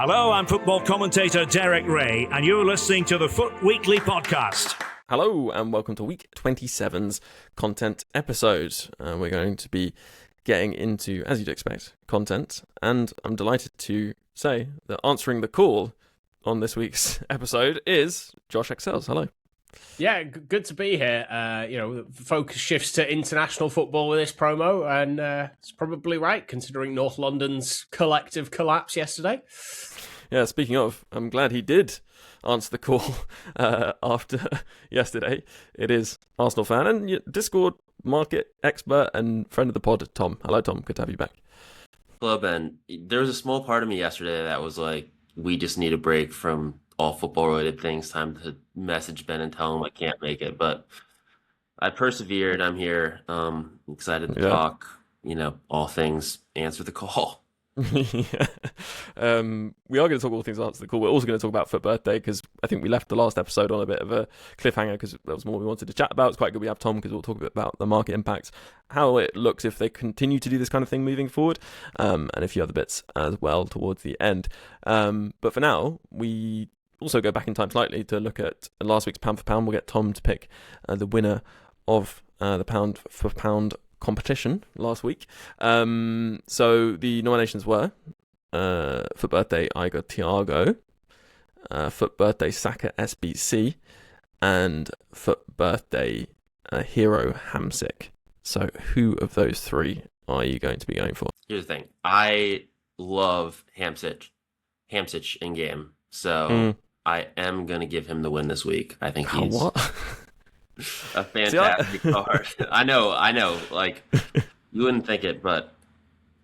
Hello, I'm football commentator Derek Ray, and you're listening to the Foot Weekly Podcast. Hello, and welcome to Week 27's content episode. We're going to be getting into, as you'd expect, content, and I'm delighted to say that answering the call on this week's episode is 𝗪𝘅𝗪𝘀𝘀. Hello. Yeah, good to be here. The focus shifts to international football with this promo, and it's probably right considering North London's collective collapse yesterday. Yeah, speaking of, I'm glad he did answer the call after yesterday. It is Arsenal fan and Discord market expert and friend of the pod, Tom. Hello, Tom. Good to have you back. Hello, Ben. There was a small part of me yesterday that was like, we just need a break from all football-related things. Time to message Ben and tell him I can't make it. But I persevered. I'm here. Excited to talk, all things. Answer the call. Yeah. We are going to talk all things after the call. We're also going to talk about Foot Birthday because I think we left the last episode on a bit of a cliffhanger because that was more we wanted to chat about. It's quite good we have Tom because we'll talk a bit about the market impacts, how it looks if they continue to do this kind of thing moving forward, and a few other bits as well towards the end. But for now, we also go back in time slightly to look at last week's pound for pound. We'll get Tom to pick the winner of the pound for pound competition last week. So the nominations were Foot Birthday Igor Thiago, Foot Birthday Saka SBC, and Foot Birthday Hero Hamsik. So who of those three are you going to be going for? Here's the thing. I love Ҳамсик in game. So I am going to give him the win this week. I think he's a fantastic card. I know. Like, you wouldn't think it, but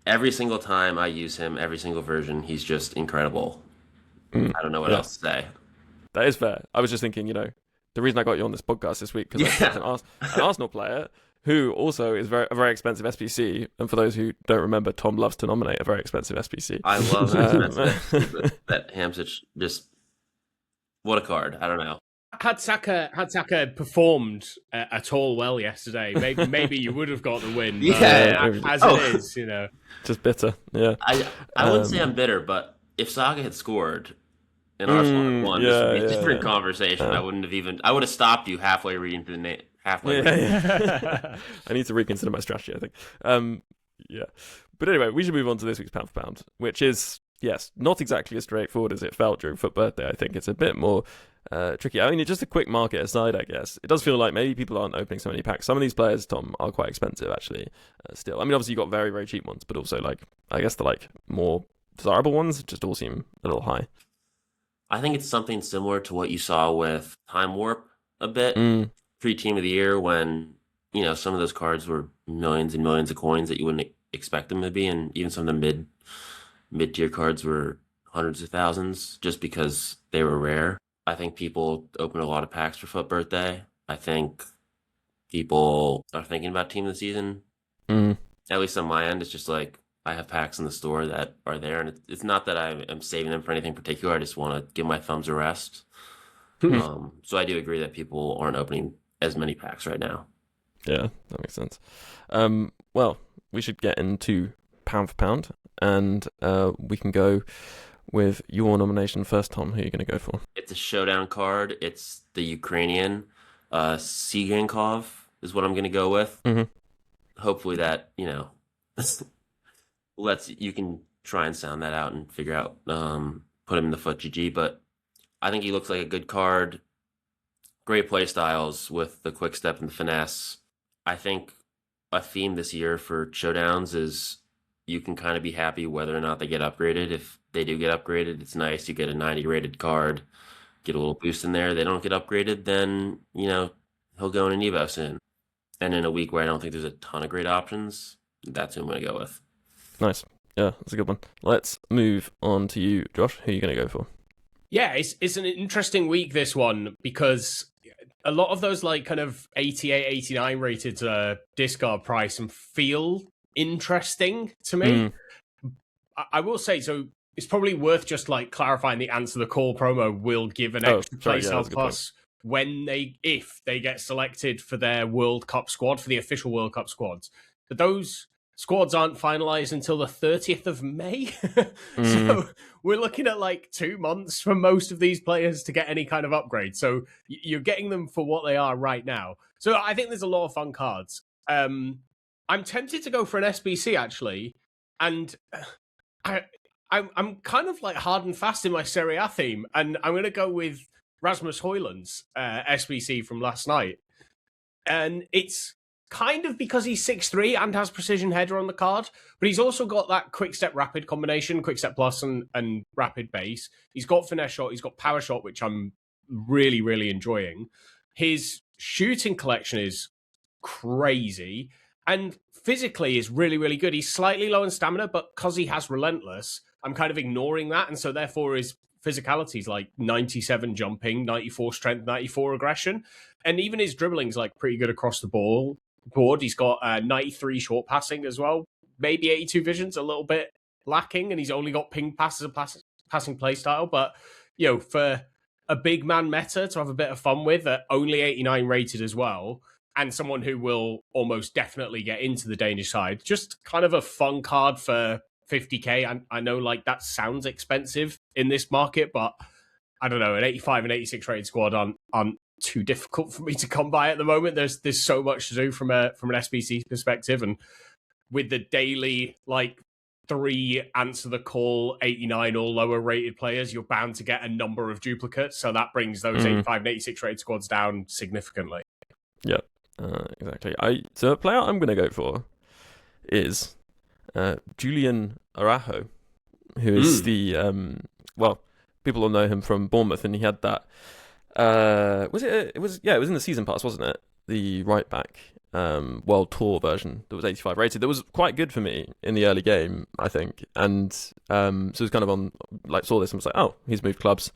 every single time I use him, every single version, he's just incredible. I don't know what else to say. That is fair. I was just thinking, the reason I got you on this podcast this week, because I picked an Arsenal player who also is a very expensive SBC. And for those who don't remember, Tom loves to nominate a very expensive SBC. I love an expensive SBC, but that Ҳамсик just, what a card. I don't know. Had Saka performed at all well yesterday, maybe you would have got the win. It is, Just bitter, yeah. I wouldn't say I'm bitter, but if Saka had scored and Arsenal had won, this would be a different conversation. I would have stopped you halfway reading through the name. I need to reconsider my strategy, I think. But anyway, we should move on to this week's pound for pound, which is, yes, not exactly as straightforward as it felt during Foot Birthday. I think it's a bit more tricky. I mean, just a quick market aside, I guess. It does feel like maybe people aren't opening so many packs. Some of these players, Tom, are quite expensive, actually, still. I mean, obviously, you got very, very cheap ones, but also, I guess the, more desirable ones just all seem a little high. I think it's something similar to what you saw with Time Warp a bit. Pre-Team of the Year when, some of those cards were millions and millions of coins that you wouldn't expect them to be, and even some of the mid-tier cards were hundreds of thousands just because they were rare. I think people open a lot of packs for Foot Birthday. I think people are thinking about Team of the Season. At least on my end, it's just like I have packs in the store that are there, and it's not that I'm saving them for anything particular. I just want to give my thumbs a rest. So I do agree that people aren't opening as many packs right now. Yeah, that makes sense. Well, we should get into pound for pound, and we can go with your nomination first, Tom. Who are you going to go for? It's a showdown card. It's the Ukrainian 𝘶𝗰𝗀𝗀 is what I'm going to go with. Hopefully that, you can try and sound that out and figure out, put him in the Foot GG. But I think he looks like a good card. Great play styles with the quick step and the finesse. I think a theme this year for Showdowns is you can kind of be happy whether or not they get upgraded. If they do get upgraded, it's nice. You get a 90 rated card, get a little boost in there. They don't get upgraded, then, he'll go in an Evo soon. And in a week where I don't think there's a ton of great options, that's who I'm going to go with. Nice. Yeah, that's a good one. Let's move on to you, Josh. Who are you going to go for? Yeah, it's an interesting week, this one, because a lot of those kind of 88, 89 rated discard price and feel interesting to me. I will say, so it's probably worth just clarifying the Answer the Call promo will give an extra playstyle plus if they get selected for their World Cup squad, for the official World Cup squads. But those squads aren't finalized until the 30th of May. So we're looking at like 2 months for most of these players to get any kind of upgrade. So you're getting them for what they are right now. So I think there's a lot of fun cards. I'm tempted to go for an SBC actually. And I'm kind of like hard and fast in my Serie A theme. And I'm going to go with Rasmus Højlund's SBC from last night. And it's kind of because he's 6'3" and has precision header on the card, but he's also got that quick step rapid combination, quick step plus and rapid base. He's got finesse shot, he's got power shot, which I'm really, really enjoying. His shooting collection is crazy, and physically is really, really good. He's slightly low in stamina, but because he has relentless, I'm kind of ignoring that, and so therefore his physicality is like 97 jumping, 94 strength, 94 aggression, and even his dribbling's like pretty good across the board. He's got 93 short passing as well. Maybe 82 vision's a little bit lacking, and he's only got ping pass as a passing play style. But, you know, for a big man meta to have a bit of fun with, only 89 rated as well, and someone who will almost definitely get into the Danish side, just kind of a fun card for 50k. I know like that sounds expensive in this market, but I don't know, an 85 and 86 rated squad aren't too difficult for me to come by at the moment. There's so much to do from an SBC perspective, and with the daily like 3 answer the call 89 or lower rated players, you're bound to get a number of duplicates, so that brings those 85 and 86 rated squads down significantly. Yeah, exactly. So a player I'm going to go for is Julian Araujo, who is the well, people will know him from Bournemouth, and he had that it was in the season pass, wasn't it? The right back World Tour version that was 85 rated. That was quite good for me in the early game, I think. And so it was kind of on, like, saw this and was like, oh, he's moved clubs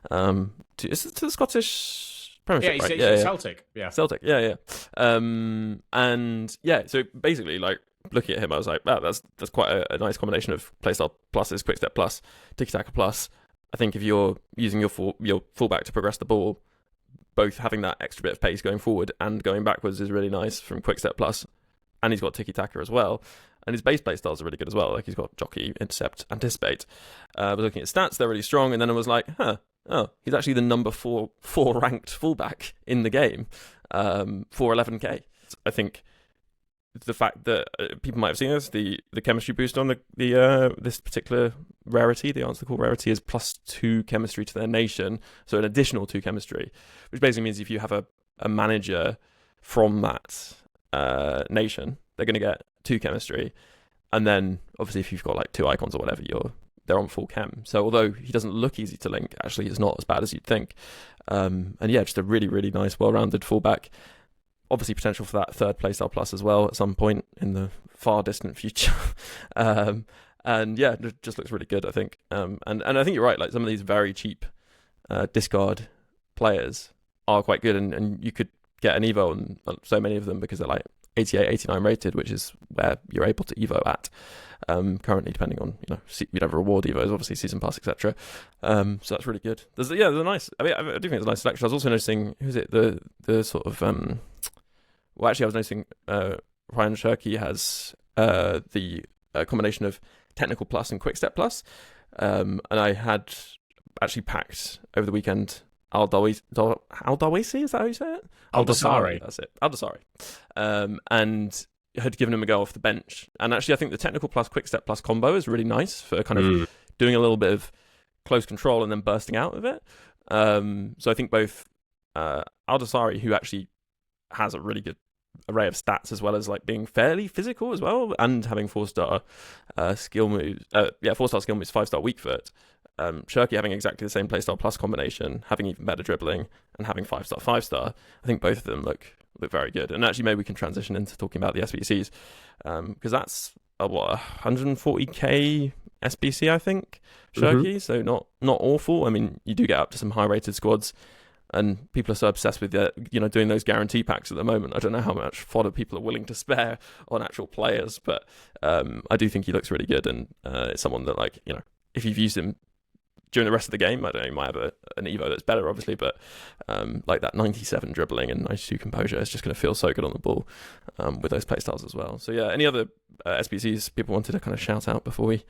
to the Scottish Premiership, right? Yeah, Celtic. Yeah. Celtic, yeah. And yeah, so basically, like, looking at him, I was like, wow, that's quite a nice combination of playstyle pluses, quick step plus, tiki-taka plus. I think if you're using your fullback to progress the ball, both having that extra bit of pace going forward and going backwards is really nice from quick step plus. And he's got tiki-taka as well. And his base play styles are really good as well. Like, he's got jockey, intercept, anticipate. I was looking at stats, they're really strong. And then I was like, he's actually the number 4 ranked fullback in the game for 11k. I think the fact that people might have seen this, the chemistry boost on the this particular rarity, the answer call rarity, is +2 chemistry to their nation, so an additional 2 chemistry, which basically means if you have a manager from that nation, they're going to get 2 chemistry, and then obviously if you've got like 2 icons or whatever, they're on full chem. So although he doesn't look easy to link, actually it's not as bad as you'd think. And yeah, just a really, really nice, well-rounded fullback. Obviously potential for that third playstyle plus as well at some point in the far distant future. And yeah, it just looks really good, I think. And I think you're right, like some of these very cheap discard players are quite good, and you could get an Evo on so many of them because they're like 88, 89 rated, which is where you're able to Evo at currently, depending on, you'd have reward Evos, obviously season pass, etc. So that's really good. There's a nice, I do think it's a nice selection. I was also noticing, who's it, the sort of well, actually, I was noticing Ryan Cherki has the combination of technical plus and quick step plus, and I had actually packed over the weekend 𝗪𝘗𝘂, is that how you say it? 𝗪𝘗𝘂, that's it. 𝗪𝘗𝘂, and had given him a go off the bench. And actually, I think the technical plus quick step plus combo is really nice for kind of doing a little bit of close control and then bursting out of it. So I think both 𝗪𝘗𝘂, who actually has a really good array of stats, as well as like being fairly physical as well, and having 4-star skill moves, 4-star skill moves, 5-star weak foot. Cherki having exactly the same playstyle plus combination, having even better dribbling, and having 5-star 5-star. I think both of them look very good. And actually, maybe we can transition into talking about the SBCs, because that's a 140k SBC, I think, Cherki. So not awful. I mean, you do get up to some high rated squads. And people are so obsessed with doing those guarantee packs at the moment. I don't know how much fodder people are willing to spare on actual players, but I do think he looks really good, and it's someone that, like, if you've used him during the rest of the game, I don't know, you might have an Evo that's better, obviously, but like that 97 dribbling and 92 composure is just going to feel so good on the ball with those playstyles as well. So yeah, any other SBCs people wanted to kind of shout out before we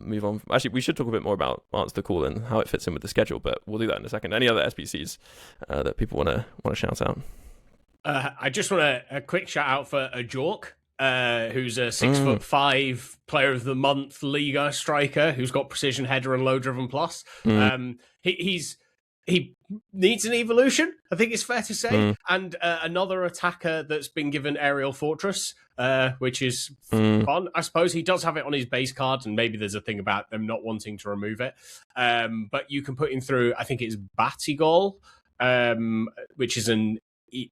move on? Actually, we should talk a bit more about Answer the Call and how it fits in with the schedule, but we'll do that in a second. Any other SBCs that people want to shout out? I just want a quick shout out for 𝘱𝘅𝘀𝘁, who's a 6'5" player of the month Liga striker who's got precision header and low driven plus. He needs an evolution, I think it's fair to say, and another attacker that's been given aerial fortress, which is fun. I suppose he does have it on his base card, and maybe there's a thing about them not wanting to remove it. But you can put him through, I think it's 𝗵𝘚𝗀𝗀, which is an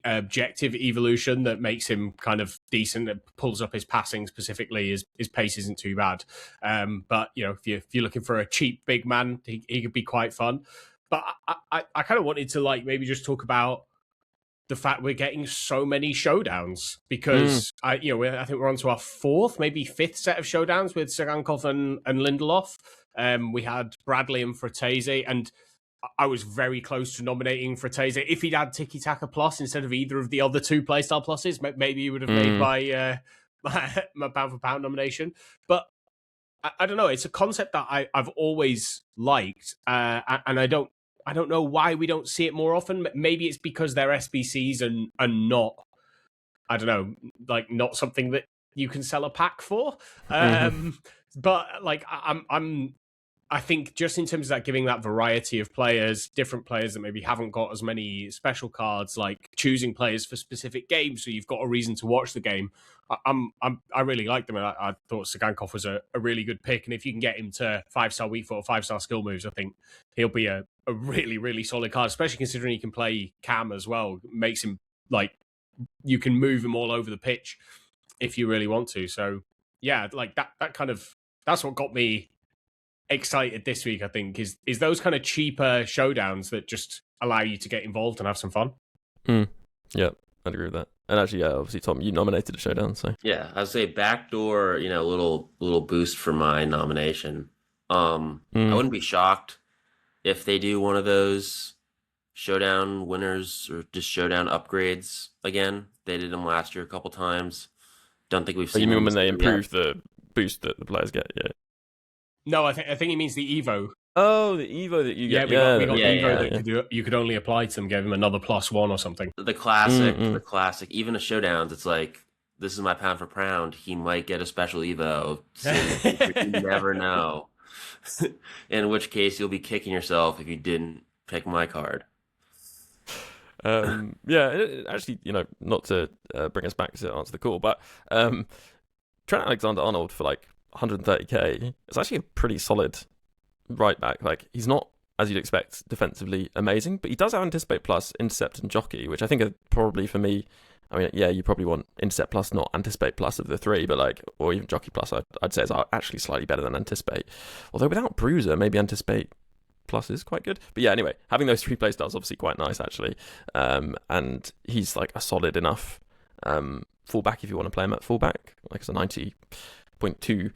objective evolution that makes him kind of decent. It pulls up his passing specifically. His pace isn't too bad. But you know, if you're looking for a cheap big man, he could be quite fun. But I kind of wanted to like maybe just talk about the fact we're getting so many showdowns because I think we're on to our fourth, maybe fifth set of showdowns with Tsygankov and Lindelof. We had Bradley and 𝘭𝑪𝑒𝑡𝑧, and I was very close to nominating 𝘭𝑪𝑒𝑡𝑧. If he'd had Tiki Taka Plus instead of either of the other two playstyle pluses, maybe he would have made my pound for pound nomination. But I don't know. It's a concept that I've always liked, and I don't know why we don't see it more often. Maybe it's because they're SBCs and not, I don't know, like not something that you can sell a pack for. But like I think just in terms of that, giving that variety of players, different players that maybe haven't got as many special cards, like choosing players for specific games, so you've got a reason to watch the game. I really like them, and I thought Tsygankov was a really good pick. And if you can get him to 5-star weak foot or 5-star skill moves, I think he'll be a really, really solid card, especially considering he can play cam as well. It makes him like you can move him all over the pitch if you really want to. So yeah, like that kind of, that's what got me excited this week, I think, is those kind of cheaper showdowns that just allow you to get involved and have some fun. Yeah, I'd agree with that. And actually, yeah, obviously, Tom, you nominated a showdown, so yeah, I'd say backdoor, little boost for my nomination. I wouldn't be shocked if they do one of those showdown winners or just showdown upgrades again. They did them last year a couple times. Don't think we've seen. You mean when they improve the boost that the players get? Yeah. No, I think he means the Evo. Oh, the Evo that you get. We got Evo that you could only apply to them, give him another +1 or something. The classic. Even the showdowns, it's like, this is my pound for pound. He might get a special Evo. So you never know. In which case, you'll be kicking yourself if you didn't pick my card. Actually, not to bring us back to Answer the Call, but Trent Alexander-Arnold for like 130k, it's actually a pretty solid right back. Like, he's not, as you'd expect, defensively amazing, but he does have Anticipate Plus, Intercept, and Jockey, which I think are probably, for me, I mean, yeah, you probably want Intercept Plus, not Anticipate Plus of the three, but like, or even Jockey Plus, I'd say is actually slightly better than Anticipate. Although without Bruiser, maybe Anticipate Plus is quite good. But yeah, anyway, having those three playstyles obviously quite nice, actually. And he's like a solid enough fullback if you want to play him at fullback. Like, it's a 90.2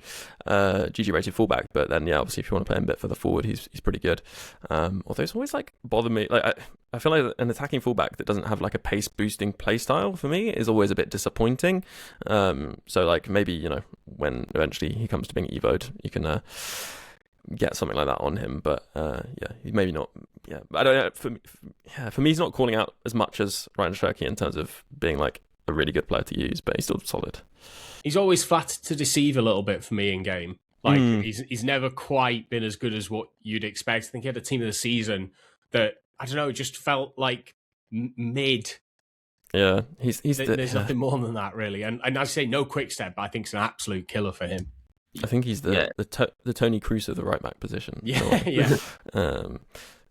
GG rated fullback, but then yeah, obviously if you want to play him a bit further forward, he's pretty good. Although it's always like bothered me, like I feel like an attacking fullback that doesn't have like a pace boosting play style for me is always a bit disappointing. So like maybe when eventually he comes to being evoed, you can get something like that on him. But he's maybe not. Yeah, I don't know. For me, he's not calling out as much as Ryan Cherky in terms of being like a really good player to use, but he's still solid. He's always flattered to deceive a little bit for me in game. Like he's never quite been as good as what you'd expect. I think he had a team of the season that, I don't know, just felt like mid. Yeah, there's nothing more than that really. And I say no quick step, but I think it's an absolute killer for him. I think he's the Tony Kroos of the right back position. Yeah, yeah.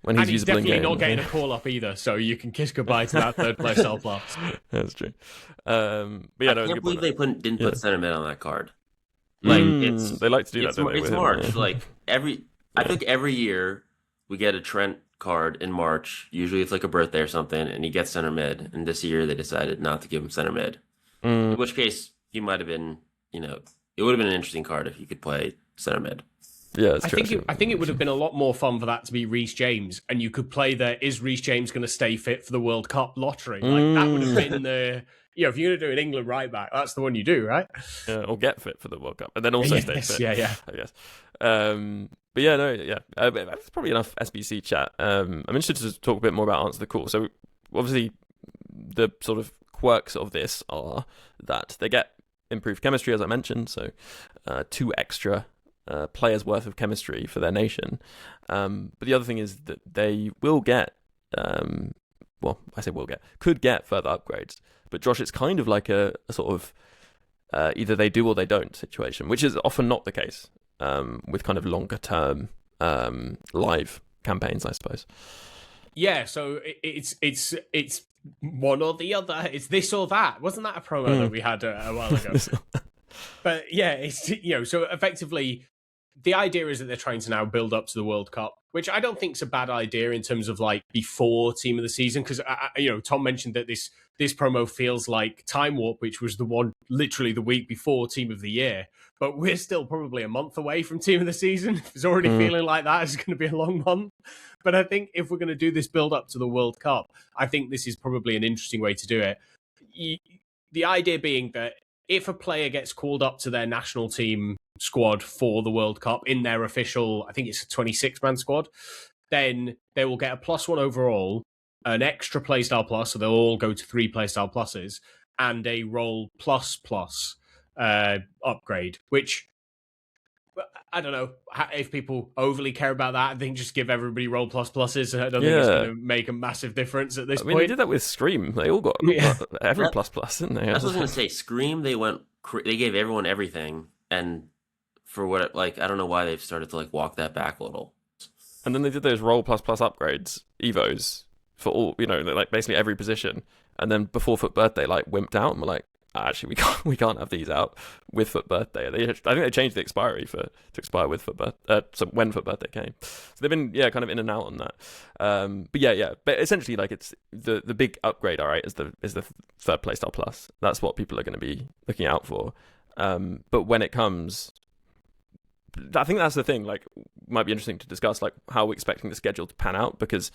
When he's definitely not getting a call up either, so you can kiss goodbye to that third playstyle plus. That's true. But yeah, I can't believe they didn't put center mid on that card. Like they like to do that. Don't they, it's March. Yeah. Like I think every year we get a Trent card in March. Usually it's like a birthday or something, and he gets center mid. And this year they decided not to give him center mid. In which case he might have been, it would have been an interesting card if he could play center mid. Yeah, it's I think it would have been a lot more fun for that to be Reece James, and you could play the is Reece James going to stay fit for the World Cup lottery? Like that would have been the if you're going to do an England right back, that's the one you do, right? Yeah, or get fit for the World Cup, and then also stay fit. Yeah. I guess. But yeah, no, yeah. That's probably enough SBC chat. I'm interested to talk a bit more about Answer the Call. So obviously, the sort of quirks of this are that they get improved chemistry, as I mentioned. So 2 extra players worth of chemistry for their nation. But the other thing is that they will get, could get further upgrades. But Josh, it's kind of like a sort of either they do or they don't situation, which is often not the case with kind of longer term live campaigns, I suppose. Yeah, so it's one or the other. It's this or that. Wasn't that a promo that we had a while ago? But yeah, it's so effectively the idea is that they're trying to now build up to the World Cup, which I don't think is a bad idea in terms of like before Team of the Season, because Tom mentioned that this promo feels like Time Warp, which was the one literally the week before Team of the Year, but we're still probably a month away from Team of the Season. If it's already feeling like that, it's going to be a long month. But I think if we're going to do this build up to the World Cup, I think this is probably an interesting way to do it. The idea being that if a player gets called up to their national team squad for the World Cup in their official, I think it's a 26-man squad, then they will get a +1 overall, an extra playstyle plus, so they'll all go to 3 playstyle pluses, and a role plus upgrade, which I don't know if people overly care about that. I think just give everybody role pluses. I don't think it's going to make a massive difference at this point. They did that with Scream. They all got every plus, didn't they? I was going to say Scream. They gave everyone everything, and for what I don't know why they've started to like walk that back a little. And then they did those role plus upgrades, Evos, for all like basically every position. And then before Foot Birthday, like wimped out, and were like, actually, we can't have these out with Foot Birthday. I think they changed the expiry to expire with Foot Birthday. So when Foot Birthday came, so they've been kind of in and out on that. But essentially, like it's the big upgrade. All right, is the 3rd playstyle plus. That's what people are going to be looking out for. But when it comes, I think that's the thing. Like, might be interesting to discuss like how we're expecting the schedule to pan out, because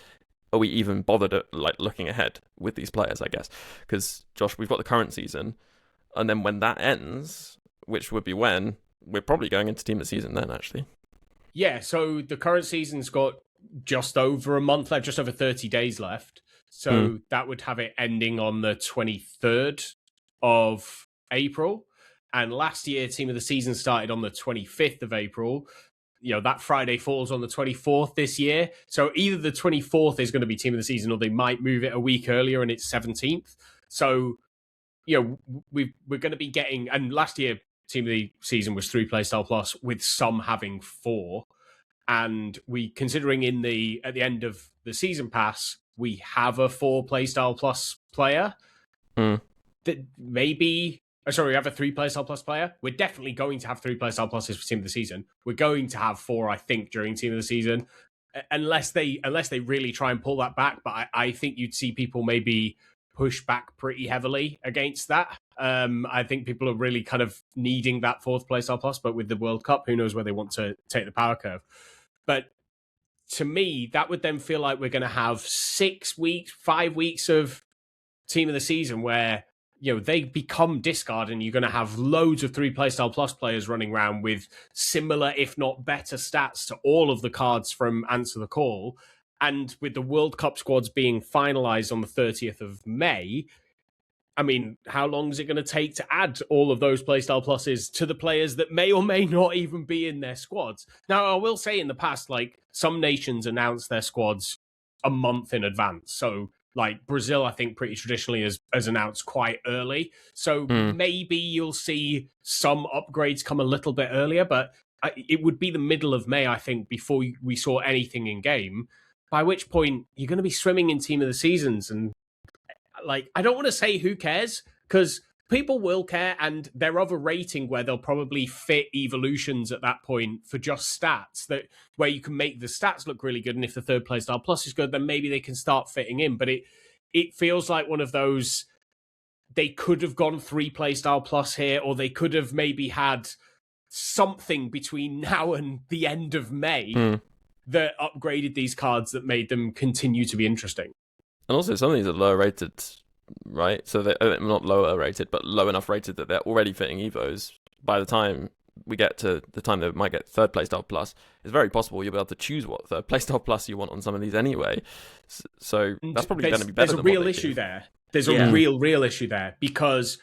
are we even bothered at like looking ahead with these players? I guess because Josh, we've got the current season. And then when that ends, which would be when, we're probably going into Team of the Season then, actually. Yeah, so the current season's got just over a month left, just over 30 days left. So that would have it ending on the 23rd of April. And last year, Team of the Season started on the 25th of April. That Friday falls on the 24th this year. So either the 24th is going to be Team of the Season, or they might move it a week earlier and it's 17th. So we're going to be getting, and last year Team of the Season was 3 playstyle plus, with some having 4, and we considering at the end of the season pass we have a 4 playstyle plus player that maybe. We have a 3 playstyle plus player. We're definitely going to have 3 playstyle pluses for Team of the Season. We're going to have 4, I think, during Team of the Season, unless they really try and pull that back. But I think you'd see people maybe push back pretty heavily against that. I think people are really kind of needing that 4th playstyle plus, but with the World Cup, who knows where they want to take the power curve. But to me, that would then feel like we're going to have 5 weeks of Team of the Season where they become discard, and you're going to have loads of 3 playstyle plus players running around with similar, if not better, stats to all of the cards from Answer the Call. And with the World Cup squads being finalized on the 30th of May, I mean, how long is it going to take to add all of those playstyle pluses to the players that may or may not even be in their squads? Now, I will say in the past, like, some nations announce their squads a month in advance. So, like, Brazil, I think, pretty traditionally has announced quite early. So maybe you'll see some upgrades come a little bit earlier, but it would be the middle of May, I think, before we saw anything in game. By which point, you're going to be swimming in Team of the Seasons. And, like, I don't want to say who cares, because people will care, and they're of a rating where they'll probably fit evolutions at that point for just stats, where you can make the stats look really good, and if the 3rd playstyle plus is good, then maybe they can start fitting in. But it feels like one of those, they could have gone 3 playstyle plus here, or they could have maybe had something between now and the end of May that upgraded these cards that made them continue to be interesting. And also, some of these are lower rated, right? So they're not lower rated, but low enough rated that they're already fitting Evos. By the time we get to the time they might get third playstyle plus, it's very possible you'll be able to choose what third playstyle plus you want on some of these anyway. So that's probably going to be better. There's a real issue there. There's a real issue there, because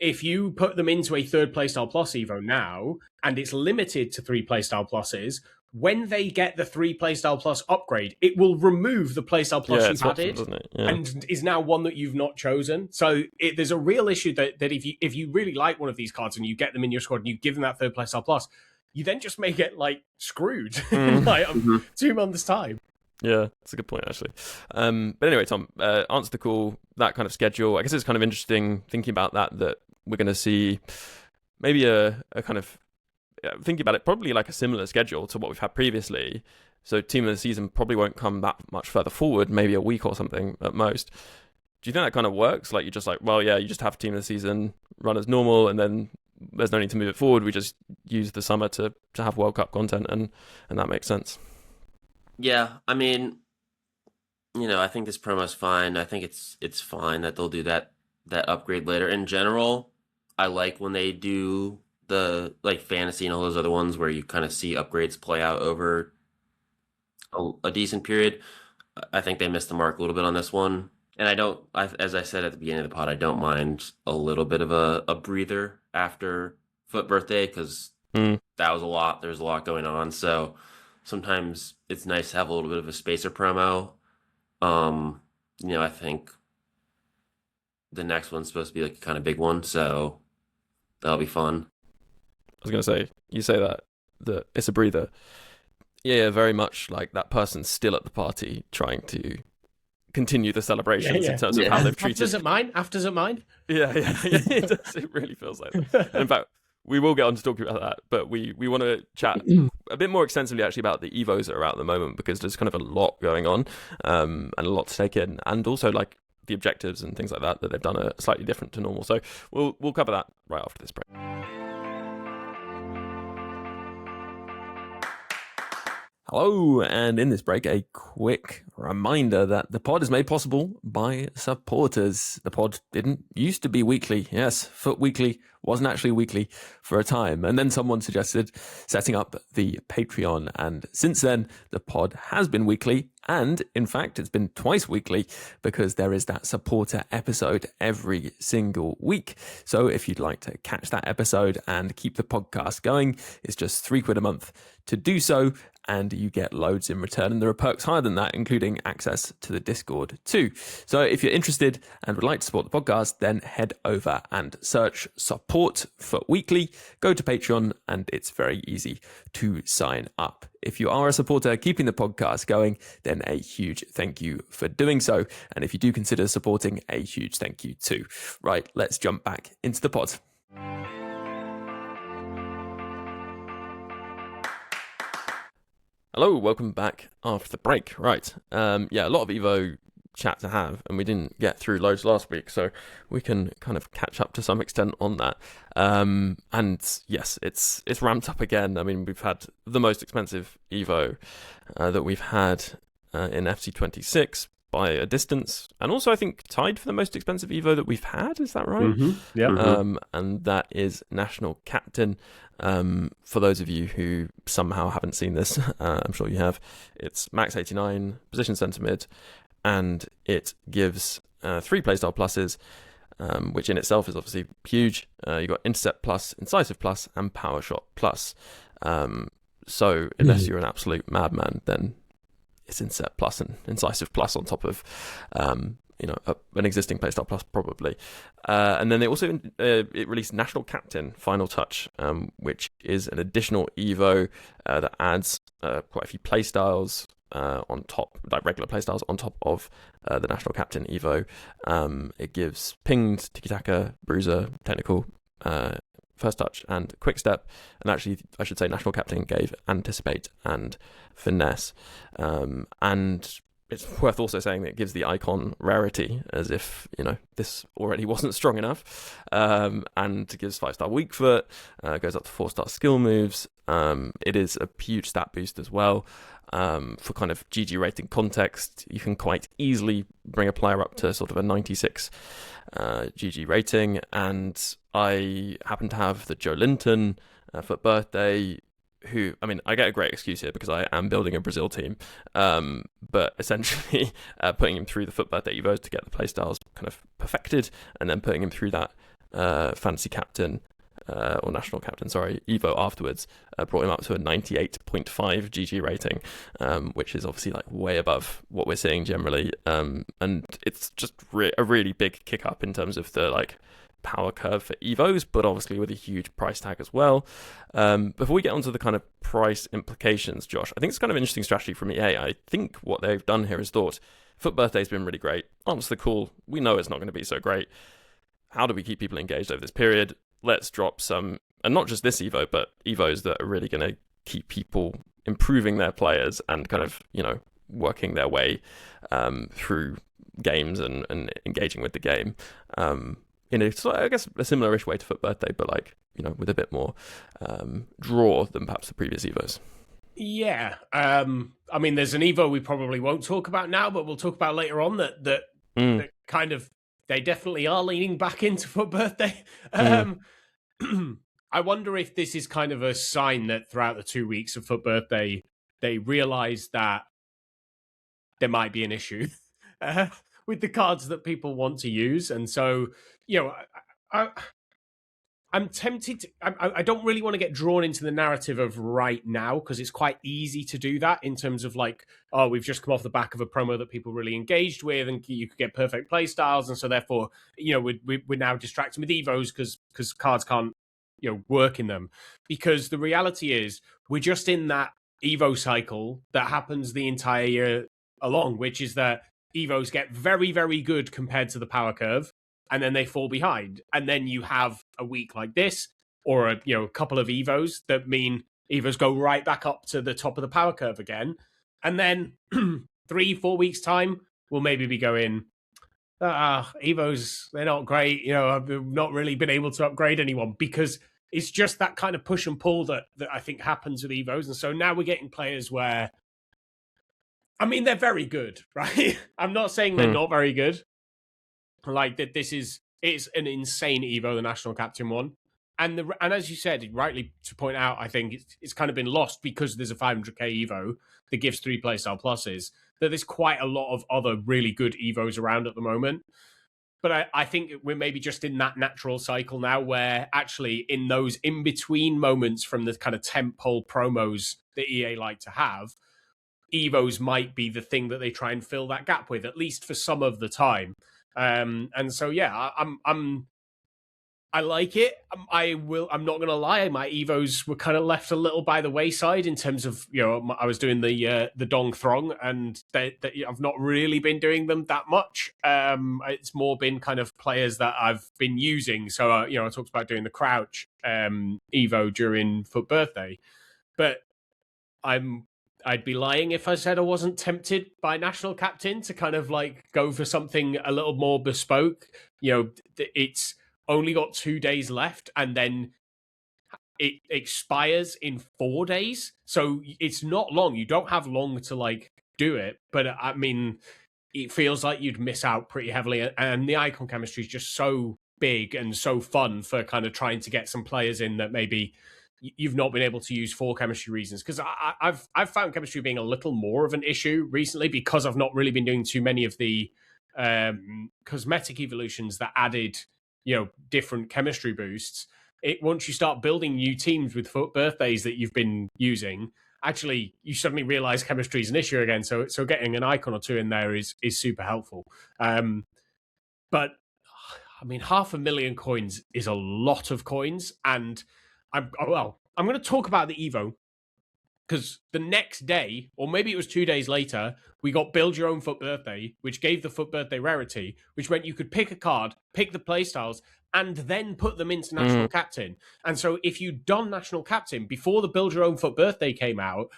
if you put them into a third playstyle plus Evo now, and it's limited to 3 playstyle pluses, when they get the 3 playstyle plus upgrade, it will remove the playstyle plus you've added, and is now one that you've not chosen. So there's a real issue that if you really like one of these cards and you get them in your squad and you give them that third playstyle plus, you then just may get like screwed in like 2 months' time. Yeah, that's a good point, actually. But anyway, Tom, answer the call, that kind of schedule. I guess it's kind of interesting thinking about that we're going to see maybe a kind of, thinking about it, probably like a similar schedule to what we've had previously. So team of the season probably won't come that much further forward, maybe a week or something at most. Do you think that kind of works? Like, you're just like, well, yeah, you just have team of the season run as normal, and then there's no need to move it forward. We just use the summer to have World Cup content, and that makes sense. Yeah, I mean, I think this promo's fine. I think it's fine that they'll do that upgrade later. In general, I like when they do the like fantasy and all those other ones where you kind of see upgrades play out over a decent period. I think they missed the mark a little bit on this one. And as I said at the beginning of the pod, I don't mind a little bit of a breather after FUT Birthday, because that was a lot. There's a lot going on. So sometimes it's nice to have a little bit of a spacer promo. I think the next one's supposed to be like a kind of big one, so that'll be fun. I was going to say, you say that it's a breather. Yeah, very much like that person's still at the party trying to continue the celebrations in terms of how they've treated. Afters at mine. Yeah, it does. It really feels like that. And in fact, we will get on to talking about that, but we want to chat a bit more extensively actually about the Evos that are out at the moment, because there's kind of a lot going on, and a lot to take in, and also like the objectives and things like that they've done are slightly different to normal. So we'll cover that right after this break. Hello, and in this break, a quick reminder that the pod is made possible by supporters. The pod didn't used to be weekly. Yes, FUT Weekly wasn't actually weekly for a time. And then someone suggested setting up the Patreon. And since then, the pod has been weekly. And in fact, it's been twice weekly, because there is that supporter episode every single week. So if you'd like to catch that episode and keep the podcast going, it's just £3 a month to do so, and you get loads in return. And there are perks higher than that, including access to the Discord too. So if you're interested and would like to support the podcast, then head over and search Support FUT Weekly. Go to Patreon, and it's very easy to sign up. If you are a supporter keeping the podcast going, then a huge thank you for doing so. And if you do consider supporting, a huge thank you too. Right, let's jump back into the pod. Hello, welcome back after the break. Right, a lot of Evo chat to have, and we didn't get through loads last week, so we can kind of catch up to some extent on that. And yes, it's ramped up again. I mean, we've had the most expensive Evo that we've had in 𝗵𝐶26 by a distance, and also I think tied for the most expensive Evo that we've had. Is that right? Yeah. And that is National Captain. For those of you who somehow haven't seen this, I'm sure you have. It's max 89, position centre mid, and it gives 3 playstyle pluses, which in itself is obviously huge. You've got Intercept plus, Incisive plus, and Power Shot plus. So unless you're an absolute madman, then it's Intercept plus and Incisive plus on top of an existing playstyle plus probably. And then they also it released National Captain Final Touch, which is an additional Evo that adds quite a few playstyles on top, like regular playstyles on top of the National Captain Evo. It gives pinged, tiki-taka, bruiser, technical, first touch, and quick step. And actually, I should say National Captain gave anticipate and finesse. And it's worth also saying that it gives the icon rarity, as if, you know, this already wasn't strong enough. And gives 5-star weak foot, goes up to 4-star skill moves. It is a huge stat boost as well. For kind of GG rating context, you can quite easily bring a player up to sort of a 96 GG rating. And I happen to have the Joe Linton for birthday, who, I mean, I get a great excuse here because I am building a Brazil team, but essentially putting him through the FUT Birthday Evos to get the playstyles kind of perfected, and then putting him through that fantasy captain, or national captain, sorry, Evo afterwards, brought him up to a 98.5 GG rating, which is obviously like way above what we're seeing generally, and it's just a really big kick up in terms of the like power curve for Evos, but obviously with a huge price tag as well. Before we get onto the kind of price implications, Josh, I think it's kind of an interesting strategy from EA. I think what they've done here is thought, FUT Birthday's been really great. Honestly, cool. We know it's not going to be so great. How do we keep people engaged over this period? Let's drop some, and not just this Evo, but Evos that are really going to keep people improving their players and kind of, you know, working their way through games and engaging with the game. In a, I guess, a similar-ish way to FUT Birthday, but like, you know, with a bit more draw than perhaps the previous Evos. Yeah. I mean, there's an Evo we probably won't talk about now, but we'll talk about later on that kind of, they definitely are leaning back into FUT Birthday. I wonder if this is kind of a sign that throughout the 2 weeks of FUT Birthday, they realised that there might be an issue with the cards that people want to use. And so, you know, I'm tempted to, I don't really want to get drawn into the narrative of right now, because it's quite easy to do that in terms of like, oh, we've just come off the back of a promo that people really engaged with and you could get perfect play styles. And so therefore, you know, we're now distracting with Evos because cards can't, you know, work in them. Because the reality is we're just in that Evo cycle that happens the entire year along, which is that Evos get very, very good compared to the power curve, and then they fall behind. And then you have a week like this, or a couple of Evos that mean Evos go right back up to the top of the power curve again. And then 3-4 weeks time, we'll maybe be going, Evos, they're not great. You know, I've not really been able to upgrade anyone, because it's just that kind of push and pull that I think happens with Evos. And so now we're getting players where, I mean, they're very good, right? I'm not saying they're not very good. Like that, it's an insane Evo, the national captain one, and as you said rightly to point out, I think it's kind of been lost because there's a 500k Evo that gives 3 playstyle pluses. That there's quite a lot of other really good Evos around at the moment, but I think we're maybe just in that natural cycle now where actually in those in between moments from the kind of tentpole promos that EA like to have, Evos might be the thing that they try and fill that gap with, at least for some of the time. And so, yeah, I like it. I'm not going to lie. My Evos were kind of left a little by the wayside in terms of, you know, I was doing the Dong Throng, and I've not really been doing them that much. It's more been kind of players that I've been using. So, you know, I talked about doing the Crouch Evo during FUT Birthday, but I'd be lying if I said I wasn't tempted by National Captain to kind of like go for something a little more bespoke. You know, it's only got 2 days left, and then it expires in 4 days. So it's not long. You don't have long to like do it. But I mean, it feels like you'd miss out pretty heavily. And the icon chemistry is just so big and so fun for kind of trying to get some players in that maybe you've not been able to use for chemistry reasons. Because I've found chemistry being a little more of an issue recently, because I've not really been doing too many of the cosmetic evolutions that added, you know, different chemistry boosts. Once you start building new teams with FUT Birthdays that you've been using, actually you suddenly realize chemistry is an issue again. So getting an icon or two in there is super helpful. But I mean, 500,000 coins is a lot of coins, and I'm going to talk about the Evo, because the next day, or maybe it was 2 days later, we got Build Your Own FUT Birthday, which gave the FUT Birthday rarity, which meant you could pick a card, pick the playstyles, and then put them into National Captain. And so if you'd done National Captain before the Build Your Own FUT Birthday came out,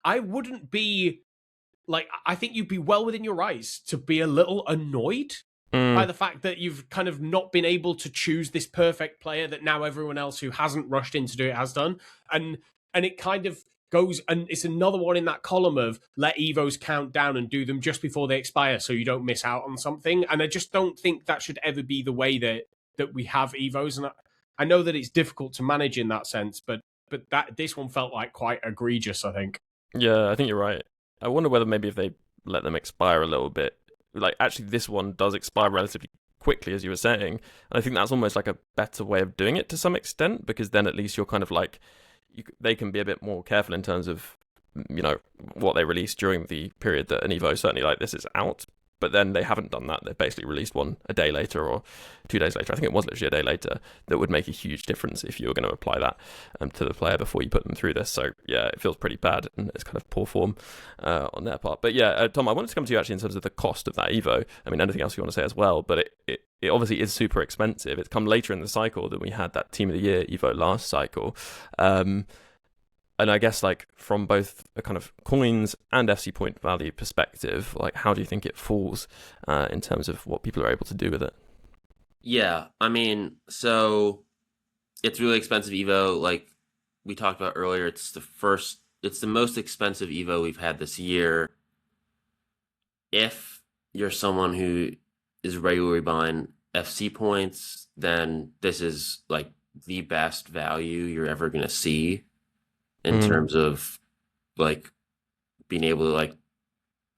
I wouldn't be like, I think you'd be well within your rights to be a little annoyed by the fact that you've kind of not been able to choose this perfect player that now everyone else who hasn't rushed in to do it has done. And it kind of goes, and it's another one in that column of let Evos count down and do them just before they expire so you don't miss out on something. And I just don't think that should ever be the way that we have Evos. And I know that it's difficult to manage in that sense, but this one felt like quite egregious, I think. Yeah, I think you're right. I wonder whether maybe if they let them expire a little bit, like actually this one does expire relatively quickly, as you were saying. And I think that's almost like a better way of doing it to some extent, because then at least you're kind of like, they can be a bit more careful in terms of, you know, what they release during the period that an Evo, certainly like this, is out. But then they haven't done that. They've basically released one a day later or 2 days later. I think it was literally a day later. That would make a huge difference if you were going to apply that to the player before you put them through this. So yeah, it feels pretty bad, and it's kind of poor form on their part. But yeah, Tom, I wanted to come to you actually in terms of the cost of that Evo. I mean, anything else you want to say as well? But it obviously is super expensive. It's come later in the cycle than we had that Team of the Year Evo last cycle. And I guess, like, from both a kind of coins and FC point value perspective, like, how do you think it falls in terms of what people are able to do with it? Yeah, I mean, so it's really expensive Evo. Like we talked about earlier, it's the most expensive Evo we've had this year. If you're someone who is regularly buying FC points, then this is like the best value you're ever going to see. In terms of like being able to, like,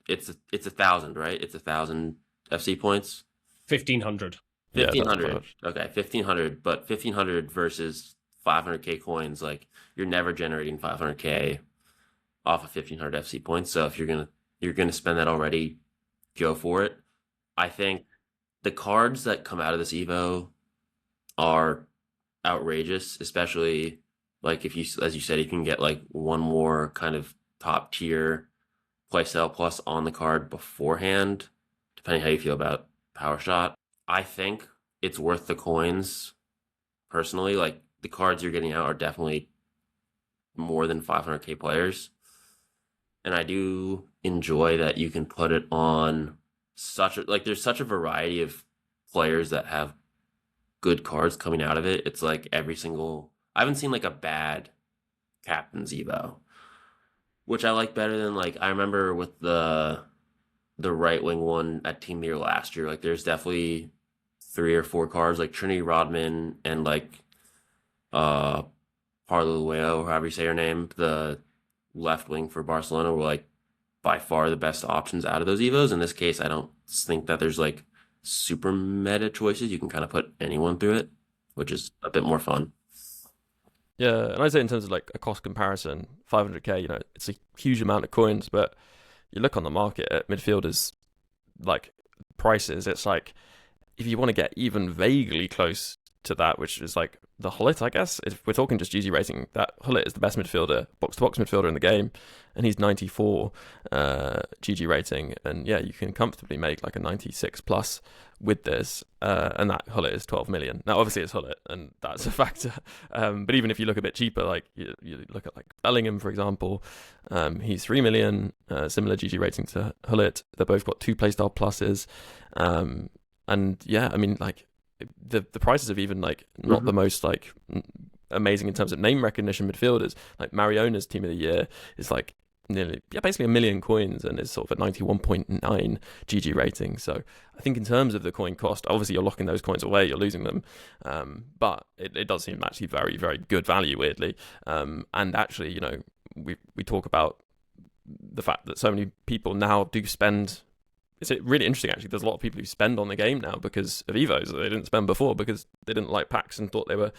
it's 1,000, right? It's 1,000 FC points. 1,500. 1,500. Okay, 1,500. But 1,500 versus 500k coins, like, you're never generating 500k off of 1,500 FC points. So if you're gonna spend that already, go for it. I think the cards that come out of this Evo are outrageous, especially. Like, if you, as you said, you can get like one more kind of top tier playstyle plus on the card beforehand, depending how you feel about Power Shot. I think it's worth the coins, personally. Like, the cards you're getting out are definitely more than 500k players. And I do enjoy that you can put it on there's such a variety of players that have good cards coming out of it. It's like I haven't seen like a bad Captain's Evo, which I like better than, like, I remember with the right wing one at Team of the Year last year. Like, there's definitely 3 or 4 cards like Trinity Rodman and like 𝘭𝘪𝘬𝘦, or however you say her name, the left wing for Barcelona, were like by far the best options out of those Evos. In this case, I don't think that there's like super meta choices. You can kind of put anyone through it, which is a bit more fun. Yeah, and I'd say in terms of like a cost comparison, 500k, you know, it's a huge amount of coins, but you look on the market at midfielders, like, prices, it's like, if you want to get even vaguely close to that, which is like the 𝘭𝘪𝘬𝘬, I guess, if we're talking just GG rating, that 𝘭𝘪𝘬𝘬 is the best midfielder, box-to-box midfielder in the game, and he's 94 GG rating, and yeah, you can comfortably make like a 96 plus with this, and that 𝘭𝘪𝘬𝘬 is 12 million. Now, obviously, it's 𝘭𝘪𝘬, and that's a factor, but even if you look a bit cheaper, like you look at like Bellingham, for example, he's 3 million, similar GG rating to 𝘭𝘭𝘬𝘬. They've both got 2 playstyle pluses, and yeah, I mean, like, the prices of even like not the most like amazing in terms of name recognition midfielders, like Mariona's Team of the Year is like nearly, basically 1 million coins and is sort of a 91.9 GG rating. So I think in terms of the coin cost, obviously you're locking those coins away, you're losing them, but it does seem actually very, very good value, weirdly. And actually, you know, we talk about the fact that so many people now do spend. It's really interesting, actually. There's a lot of people who spend on the game now because of Evos that they didn't spend before because they didn't like packs and thought they were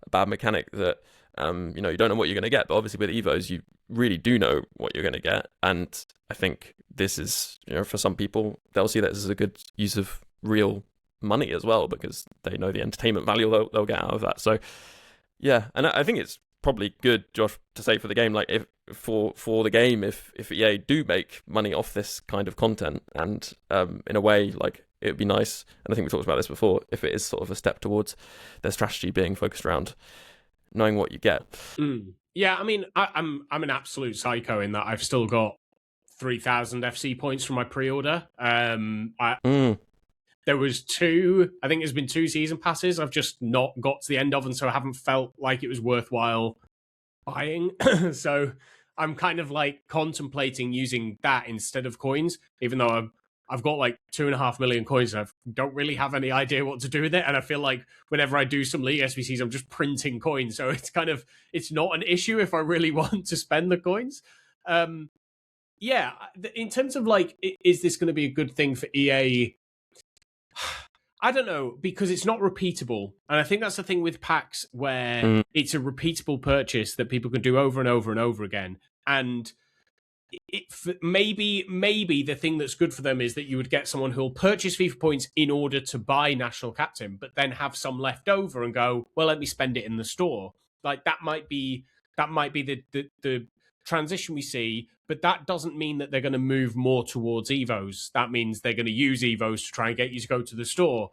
a bad mechanic that, you know, you don't know what you're going to get. But obviously with Evos, you really do know what you're going to get. And I think this is, you know, for some people, they'll see that as a good use of real money as well because they know the entertainment value they'll get out of that. So, yeah. And I think it's probably good, Josh, to say for the game, like, if for the game, if EA do make money off this kind of content, and in a way, like, it would be nice, and I think we talked about this before, if it is sort of a step towards their strategy being focused around knowing what you get. Yeah, I mean, I'm an absolute psycho in that I've still got 3,000 FC points from my pre-order. There was I think there's been 2 season passes I've just not got to the end of, and so I haven't felt like it was worthwhile buying. So I'm kind of like contemplating using that instead of coins, even though I've got like 2.5 million coins and I don't really have any idea what to do with it. And I feel like whenever I do some League SBCs, I'm just printing coins. So it's not an issue if I really want to spend the coins. Yeah, in terms of like, is this going to be a good thing for EA? I don't know, because it's not repeatable. And I think that's the thing with packs, where it's a repeatable purchase that people can do over and over and over again. And maybe the thing that's good for them is that you would get someone who'll purchase FIFA points in order to buy National Captain, but then have some left over and go, well, let me spend it in the store. Like that might be the transition we see, but that doesn't mean that they're going to move more towards Evos. That means they're going to use Evos to try and get you to go to the store,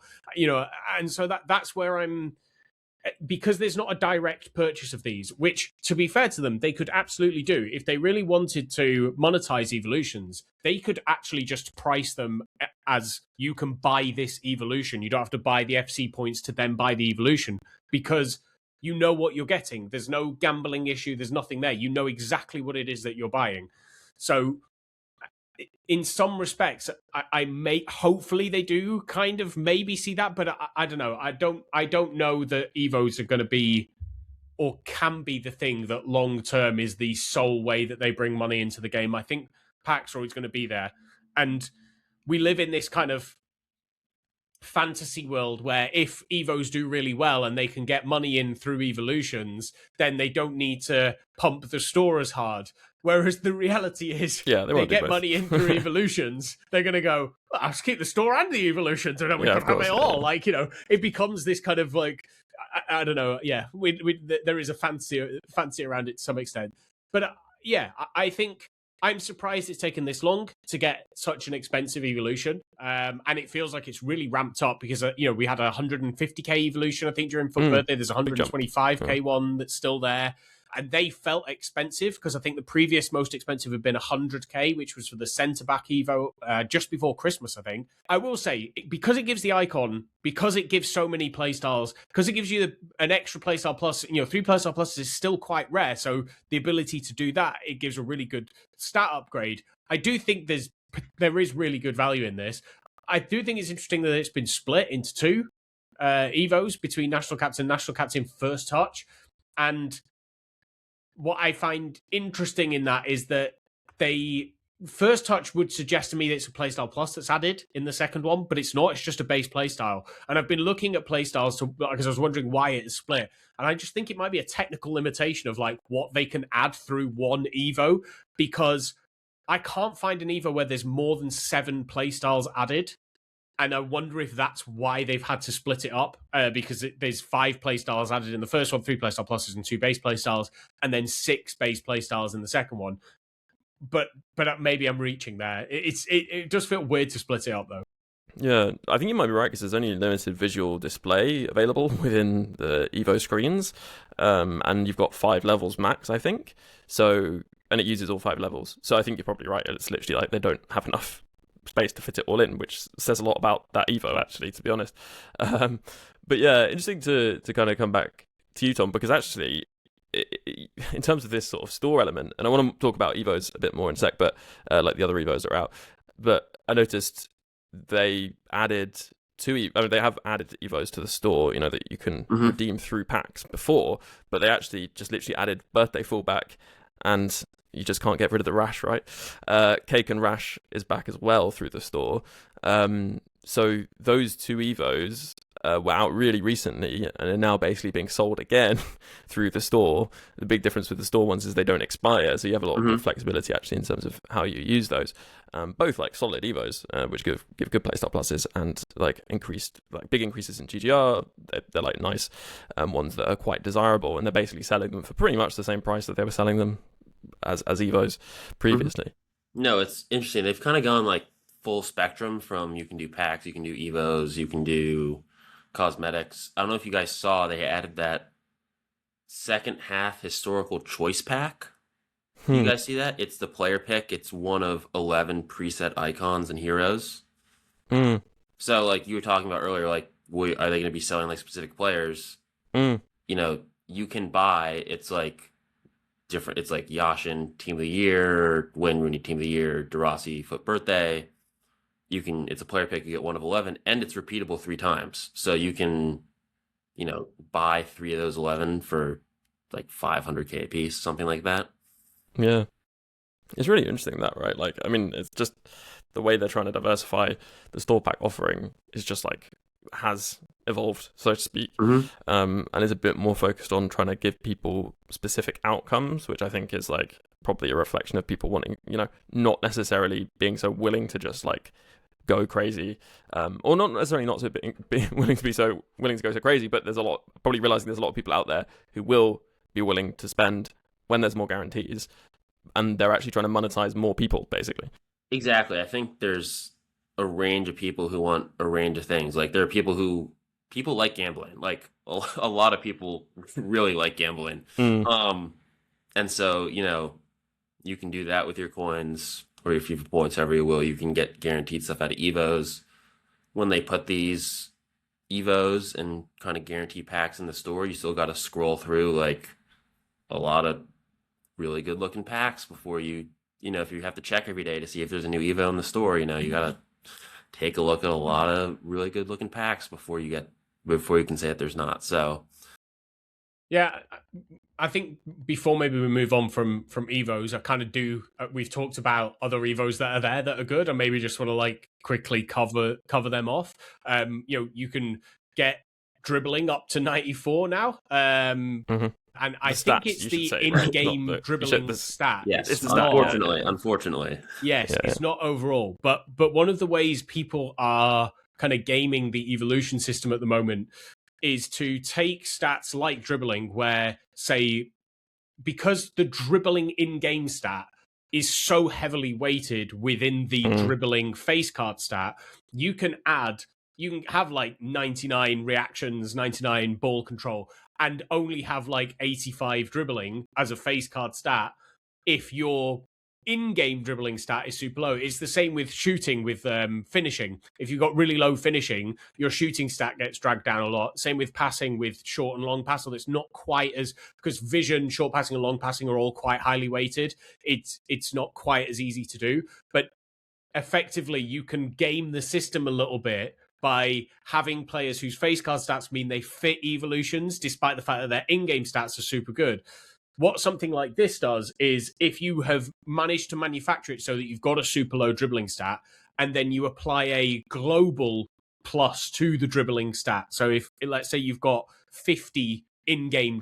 and so that's where I'm, because there's not a direct purchase of these, which, to be fair to them, they could absolutely do. If they really wanted to monetize evolutions, they could actually just price them as, you can buy this evolution. You don't have to buy the FC points to then buy the evolution, because you know what you're getting. There's no gambling issue. There's nothing there. You know exactly what it is that you're buying. So in some respects, I may, hopefully they do kind of maybe see that, but I don't know. I don't know that Evos are going to be, or can be, the thing that long term is the sole way that they bring money into the game. I think packs are always going to be there. And we live in this kind of fantasy world where if Evos do really well and they can get money in through evolutions, then they don't need to pump the store as hard. Whereas the reality is, they get money in through evolutions, they're going to go, well, I'll just keep the store and the evolutions, and then we can have it all. Like, it becomes this kind of like, I don't know. Yeah, there is a fancy around it to some extent. But I think I'm surprised it's taken this long to get such an expensive evolution. And it feels like it's really ramped up because, we had a 150k evolution, I think, during FUT Birthday. There's a 125k one that's still there. And they felt expensive because I think the previous most expensive had been 100k, which was for the centre-back Evo just before Christmas, I think. I will say, because it gives the icon, because it gives so many playstyles, because it gives you an extra playstyle plus, 3 playstyle pluses is still quite rare. So the ability to do that, it gives a really good stat upgrade. I do think there is really good value in this. I do think it's interesting that it's been split into 2 Evos between National Captain First Touch. And what I find interesting in that is that First Touch would suggest to me that it's a playstyle plus that's added in the second one, but it's not. It's just a base playstyle. And I've been looking at playstyles because I was wondering why it is split. And I just think it might be a technical limitation of like what they can add through one Evo, because I can't find an Evo where there's more than 7 playstyles added. And I wonder if that's why they've had to split it up, because there's 5 playstyles added in the first one, 3 playstyle pluses and 2 base playstyles, and then 6 base playstyles in the second one. But maybe I'm reaching there. It does feel weird to split it up, though. Yeah, I think you might be right, because there's only limited visual display available within the Evo screens, and you've got 5 levels max, I think. So, and it uses all 5 levels. So I think you're probably right. It's literally like they don't have enough space to fit it all in, which says a lot about that Evo, actually, to be honest. But yeah, interesting to kind of come back to you, Tom, because actually, in terms of this sort of store element, and I want to talk about Evos a bit more in a sec, but like the other Evos are out. But I noticed they added they have added Evos to the store, that you can redeem through packs before, but they actually just literally added birthday fullback, and you just can't get rid of the rash, right? Cake and Rash is back as well through the store. So those 2 Evos were out really recently and are now basically being sold again through the store. The big difference with the store ones is they don't expire, so you have a lot of flexibility actually in terms of how you use those. Both like solid Evos, which give good playstyle pluses and like big increases in GGR. They're like nice ones that are quite desirable, and they're basically selling them for pretty much the same price that they were selling them as Evos previously. No, it's interesting. They've kind of gone like full spectrum from, you can do packs, you can do Evos, you can do cosmetics. I don't know if you guys saw, they added that second half historical choice pack. Do you guys see that? It's the player pick. It's one of 11 preset icons and heroes. So, like you were talking about earlier, like, are they going to be selling like specific players? You know, you can buy. It's like different. It's like Yashin Team of the Year, Wayne Rooney Team of the Year, 𝘵𝘂 Foot Birthday. You can. It's a player pick. You get one of 11, and it's repeatable 3 times. So you can, you know, buy 3 of those 11 for like 500K a piece, something like that. Yeah. It's really interesting that, right? Like, I mean, it's just the way they're trying to diversify the store pack offering is just like has evolved, so to speak, and is a bit more focused on trying to give people specific outcomes, which I think is like probably a reflection of people wanting, you know, not necessarily being so willing to just like go crazy, or not necessarily not so be willing to go so crazy, but there's a lot, probably realizing there's a lot of people out there who will be willing to spend when there's more guarantees, and they're actually trying to monetize more people, basically. Exactly. I think there's a range of people who want a range of things. Like there are people like gambling. Like a lot of people really like gambling. And so, you know, you can do that with your coins, or if you have points, however you will. You can get guaranteed stuff out of Evos. When they put these Evos and kind of guarantee packs in the store, you still got to scroll through like a lot of really good looking packs before you know, if you have to check every day to see if there's a new Evo in the store, you know, you got to take a look at a lot of really good looking packs before you can say that there's not. So yeah, I think before maybe we move on from Evos, I kind of do. We've talked about other Evos that are there that are good, and maybe just want to like quickly cover them off. You know, you can get dribbling up to 94 now. And I think it's the in-game dribbling stat. Yes, it's unfortunately. Yes, it's not overall. But one of the ways people are kind of gaming the evolution system at the moment is to take stats like dribbling, where, say, because the dribbling in-game stat is so heavily weighted within the dribbling face card stat, you can have like 99 reactions, 99 ball control, and only have like 85 dribbling as a face card stat if your in-game dribbling stat is super low. It's the same with shooting, with finishing. If you've got really low finishing, your shooting stat gets dragged down a lot. Same with passing, with short and long pass, although it's not quite as, because vision, short passing and long passing are all quite highly weighted. It's not quite as easy to do, but effectively you can game the system a little bit by having players whose face card stats mean they fit evolutions, despite the fact that their in-game stats are super good. What something like this does is, if you have managed to manufacture it so that you've got a super low dribbling stat, and then you apply a global plus to the dribbling stat. So if, let's say, you've got 50 in-game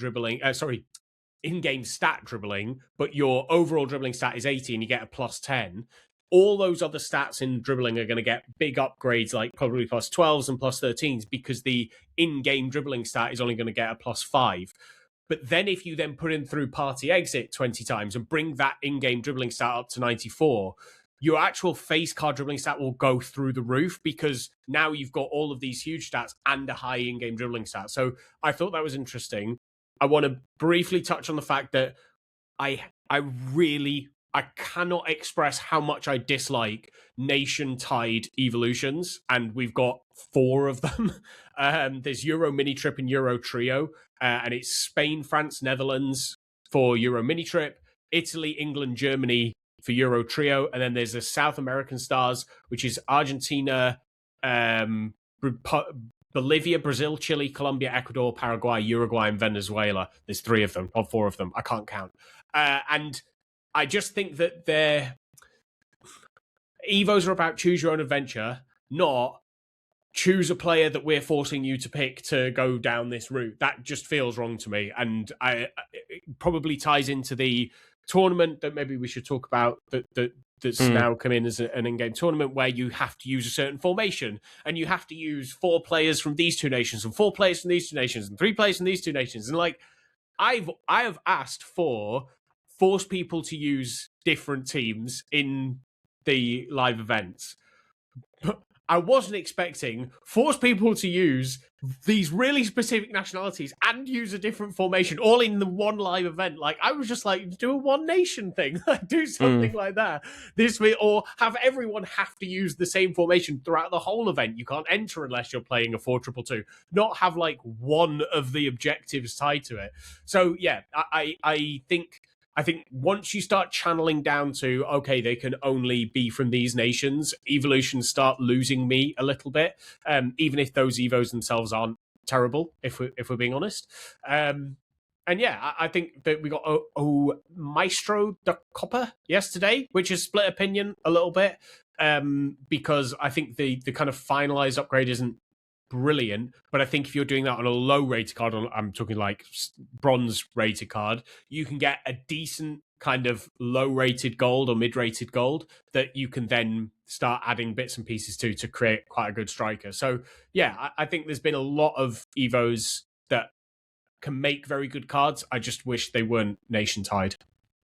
stat dribbling, but your overall dribbling stat is 80 and you get a plus 10, all those other stats in dribbling are going to get big upgrades, like probably plus 12s and plus 13s, because the in-game dribbling stat is only going to get a plus 5. But then if you then put in through party exit 20 times and bring that in-game dribbling stat up to 94, your actual face card dribbling stat will go through the roof, because now you've got all of these huge stats and a high in-game dribbling stat. So I thought that was interesting. I want to briefly touch on the fact that I cannot express how much I dislike nation-tied evolutions, and we've got 4 of them. There's Euro Mini Trip and Euro Trio, and it's Spain, France, Netherlands for Euro Mini Trip, Italy, England, Germany for Euro Trio, and then there's the South American stars, which is Argentina, Bolivia, Brazil, Chile, Colombia, Ecuador, Paraguay, Uruguay, and Venezuela. There's 3 of them, or 4 of them. I can't count. And I just think that Evos are about choose your own adventure, not choose a player that we're forcing you to pick to go down this route. That just feels wrong to me. And it probably ties into the tournament that maybe we should talk about that's now come in as an in-game tournament, where you have to use a certain formation, and you have to use 4 players from these 2 nations and 4 players from these 2 nations and 3 players from these 2 nations. And like, I have asked for force people to use different teams in the live events. I wasn't expecting force people to use these really specific nationalities and use a different formation all in the one live event. Like, I was just like, do a One Nation thing, like do something like that. Or have everyone have to use the same formation throughout the whole event. You can't enter unless you're playing a 4-2-2. Not have like one of the objectives tied to it. So yeah, I think once you start channeling down to, okay, they can only be from these nations, evolutions start losing me a little bit, even if those Evos themselves aren't terrible, if we're being honest. And yeah, I think that we got 𝘬𝘃𝗲𝗏 yesterday, which has split opinion a little bit, because I think the kind of finalized upgrade isn't brilliant, but I think if you're doing that on a low rated card, I'm talking like bronze rated card, you can get a decent kind of low rated gold or mid rated gold that you can then start adding bits and pieces to create quite a good striker. So yeah, I think there's been a lot of Evos that can make very good cards. I just wish they weren't nation tied.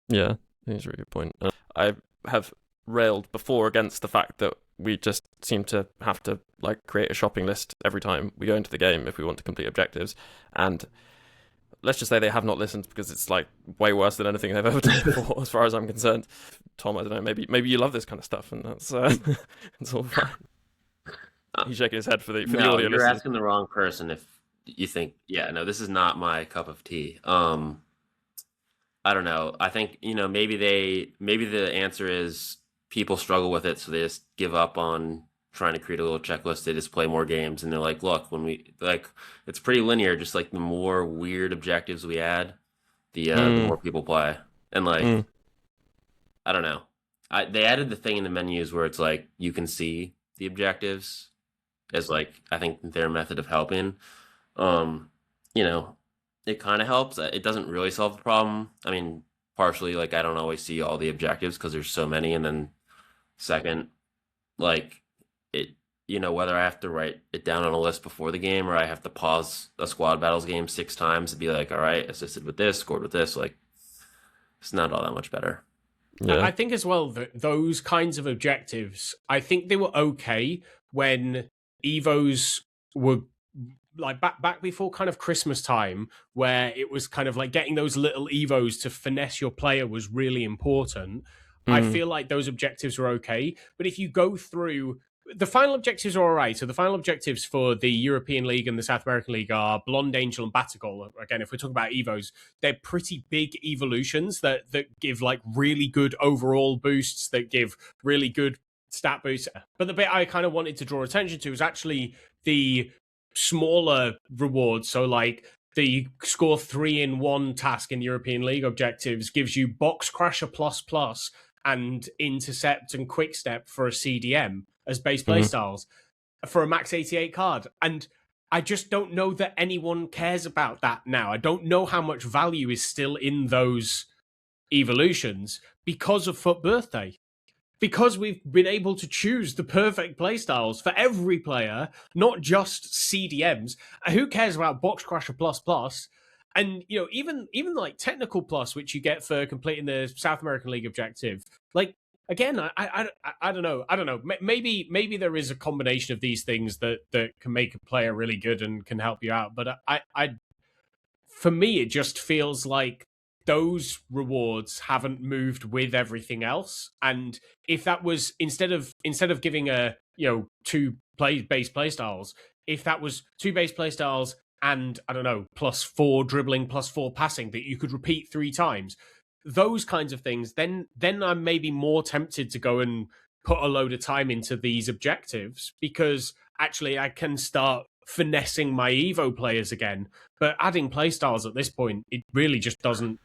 Yeah, I think it's a really good point. I have railed before against the fact that we just seem to have to like create a shopping list every time we go into the game if we want to complete objectives, and let's just say they have not listened, because it's like way worse than anything they've ever done before as far as I'm concerned. Tom, I don't know, maybe you love this kind of stuff, and that's it's all fine. He's shaking his head for the audio you're listeners. asking the wrong person if you think, this is not my cup of tea. I don't know. I think, maybe the answer is people struggle with it, so they just give up on trying to create a little checklist. They just play more games, and they're like, look, when we it's pretty linear. Just like the more weird objectives we add, the more people play. And like, I don't know. They added the thing in the menus where it's like you can see the objectives as like, I think their method of helping. It kind of helps. It doesn't really solve the problem. I mean, partially, like, I don't always see all the objectives because there's so many, and then second, like, it, whether I have to write it down on a list before the game or I have to pause a squad battles game 6 times to be like, all right, assisted with this, scored with this, like, it's not all that much better. Yeah. I think as well that those kinds of objectives, I think they were okay when Evos were like back before kind of Christmas time, where it was kind of like getting those little Evos to finesse your player was really important. I feel like those objectives were okay, but if you go through, the final objectives are all right. So the final objectives for the European League and the South American League are Blonde Angel and Batagol. Again, if we're talking about Evos, they're pretty big evolutions that give like really good overall boosts, that give really good stat boosts. But the bit I kind of wanted to draw attention to is actually the smaller rewards. So like the score 3-in-1 task in European League objectives gives you Box Crasher ++ and Intercept and Quick Step for a CDM as base playstyles for a max 88 card. And I just don't know that anyone cares about that now. I don't know how much value is still in those evolutions because of FUT Birthday. Because we've been able to choose the perfect playstyles for every player, not just CDMs. Who cares about Box Crasher ++? And, even like Technical Plus, which you get for completing the South American League objective. Like, again, I don't know. I don't know. Maybe there is a combination of these things that can make a player really good and can help you out. But for me, it just feels like those rewards haven't moved with everything else. And if that was instead of giving a 2 base playstyles, if that was 2 base playstyles and I don't know, +4 dribbling, +4 passing that you could repeat 3 times, those kinds of things, then I'm maybe more tempted to go and put a load of time into these objectives, because actually I can start finessing my Evo players again. But adding playstyles at this point, it really just doesn't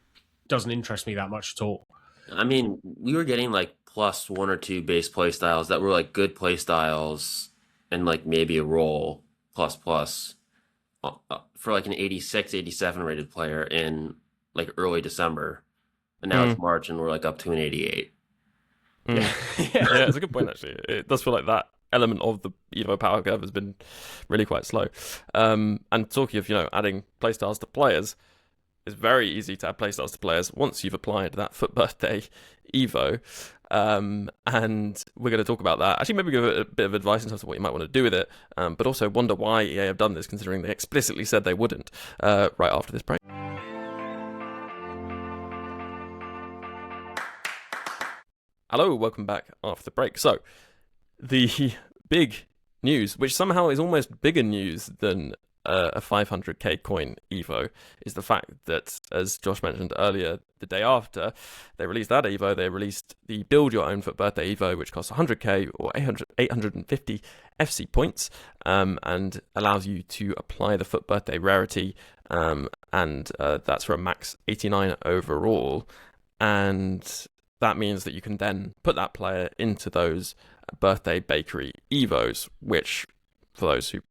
interest me that much at all. I mean, we were getting like +1 or 2 base playstyles that were like good playstyles and like maybe a roll ++ for like an 86, 87 rated player in like early December. And now it's March and we're like up to an 88. Yeah, it's a good point actually. It does feel like that element of the Evo power curve has been really quite slow. And talking of, adding playstyles to players, it's very easy to add playstyles to players once you've applied that FUT Birthday Evo. And we're going to talk about that. Actually, maybe give it a bit of advice in terms of what you might want to do with it, but also wonder why EA have done this, considering they explicitly said they wouldn't, right after this break. Hello, welcome back after the break. So, the big news, which somehow is almost bigger news than a 500k coin Evo, is the fact that, as Josh mentioned earlier, the day after they released that Evo, they released the Build Your Own FUT Birthday Evo, which costs 100k or 850 FC points, and allows you to apply the FUT Birthday rarity, and that's for a max 89 overall, and that means that you can then put that player into those Birthday Bakery Evos, which, for those who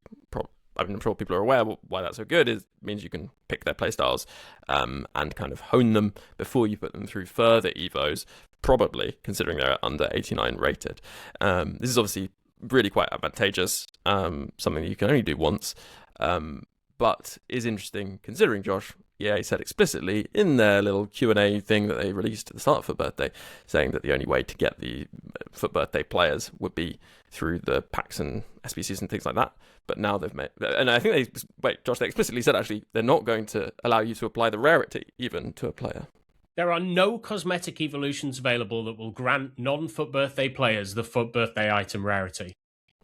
I'm sure people are aware why that's so good, it means you can pick their playstyles and kind of hone them before you put them through further Evos, probably, considering they're under 89 rated. This is obviously really quite advantageous, something that you can only do once, but is interesting considering, Josh, EA said explicitly in their little Q&A thing that they released at the start of FUT Birthday, saying that the only way to get the FUT Birthday players would be through the packs and SBCs and things like that. But now they've made, and I think Josh, they explicitly said actually they're not going to allow you to apply the rarity even to a player. There are no cosmetic evolutions available that will grant non-FUT Birthday players the FUT Birthday item rarity.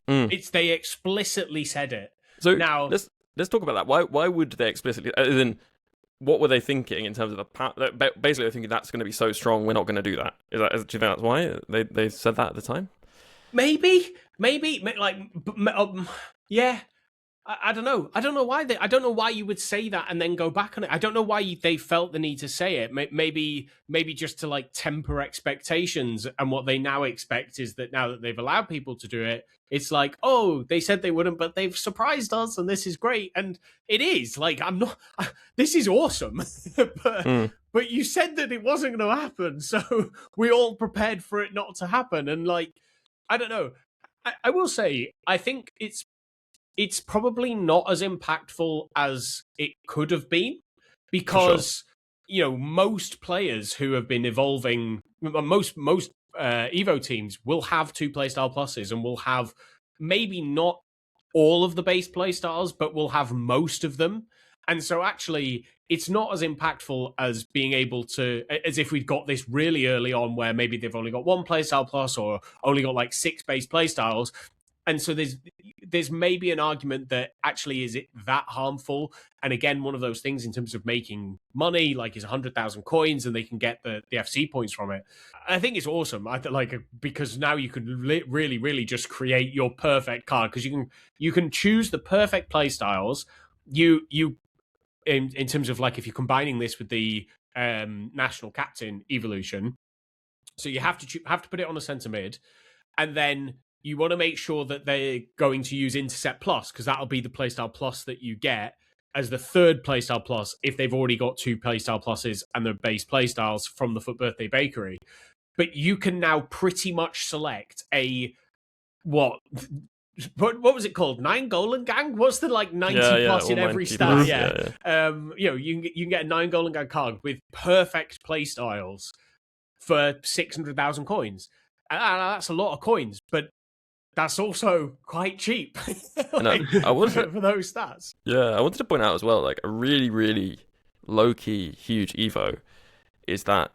They explicitly said it. So now let's talk about that. Why would they explicitly? Other than what were they thinking in terms of the basically they're thinking that's going to be so strong we're not going to do that. Do you think that's why they said that at the time? Maybe, like, yeah. I don't know. I don't know why I don't know why you would say that and then go back on it. I don't know why they felt the need to say it. Maybe just to like temper expectations. And what they now expect is that now that they've allowed people to do it, it's like, oh, they said they wouldn't, but they've surprised us, and this is great. And it is like, this is awesome. But you said that it wasn't going to happen, so we all prepared for it not to happen. And like, I don't know. I will say, I think it's probably not as impactful as it could have been, because most players who have been evolving, most Evo teams will have 2 playstyle pluses and will have maybe not all of the base playstyles, but will have most of them. And so actually it's not as impactful as being able to, as if we'd got this really early on where maybe they've only got 1 playstyle plus or only got like 6 base playstyles. And so there's maybe an argument that actually, is it that harmful? And again, one of those things in terms of making money, like, is 100,000 coins and they can get the FC points from it. I think it's awesome. Because now you can really, really just create your perfect card, because you can choose the perfect play styles. You in terms of like, if you're combining this with the national captain evolution, so you have to put it on a center mid, and then you want to make sure that they're going to use Intercept Plus, because that'll be the playstyle plus that you get as the 3rd playstyle plus if they've already got 2 playstyle pluses and their base playstyles from the FUT Birthday Bakery. But you can now pretty much select what was it called? 9 Golan Gang? What's the like 90 plus in every stat? You can get a 9 Golan Gang card with perfect playstyles for 600,000 coins. And that's a lot of coins, but that's also quite cheap for those stats. Yeah, I wanted to point out as well, like, a really, really low-key, huge Evo is that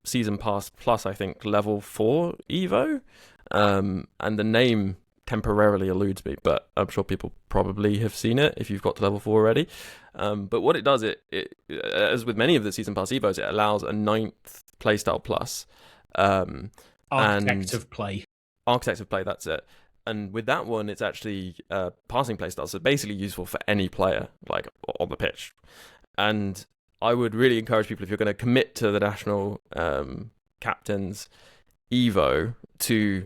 Season Pass Plus, I think, level 4 Evo. And the name temporarily eludes me, but I'm sure people probably have seen it if you've got to level 4 already. But what it does, it as with many of the Season Pass Evos, it allows a 9th playstyle plus. Architect of Play, that's it. And with that one, it's actually passing playstyle, so basically useful for any player, like, on the pitch. And I would really encourage people, if you're going to commit to the national captain's Evo, to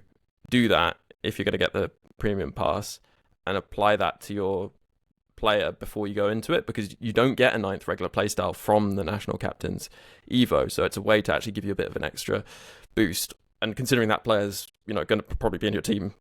do that if you're going to get the premium pass, and apply that to your player before you go into it, because you don't get a 9th regular playstyle from the national captain's Evo, so it's a way to actually give you a bit of an extra boost. And considering that player's going to probably be in your team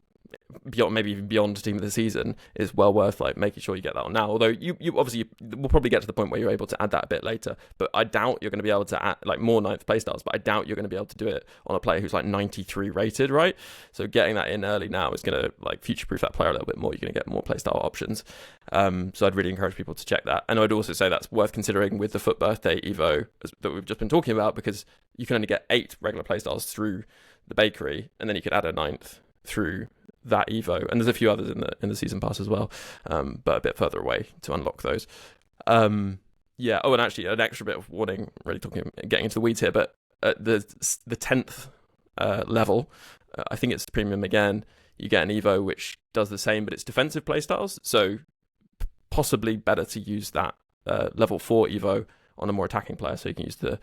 beyond, maybe even beyond team of the season, is well worth like making sure you get that on now. Although you obviously will probably get to the point where you're able to add that a bit later, but I doubt you're going to be able to add like more ninth playstyles, but I doubt you're going to be able to do it on a player who's like 93 rated, right? So getting that in early now is going to like future-proof that player a little bit more. You're going to get more playstyle options. So I'd really encourage people to check that. And I'd also say that's worth considering with the FUT Birthday Evo that we've just been talking about, because you can only get 8 regular playstyles through the bakery, and then you could add a 9th through that Evo, and there's a few others in the season pass as well, but a bit further away to unlock those. Yeah. Oh, and actually, an extra bit of warning, really getting into the weeds here, but at the 10th level, I think it's premium again. You get an Evo which does the same, but it's defensive playstyles, so possibly better to use that level 4 Evo on a more attacking player, so you can use the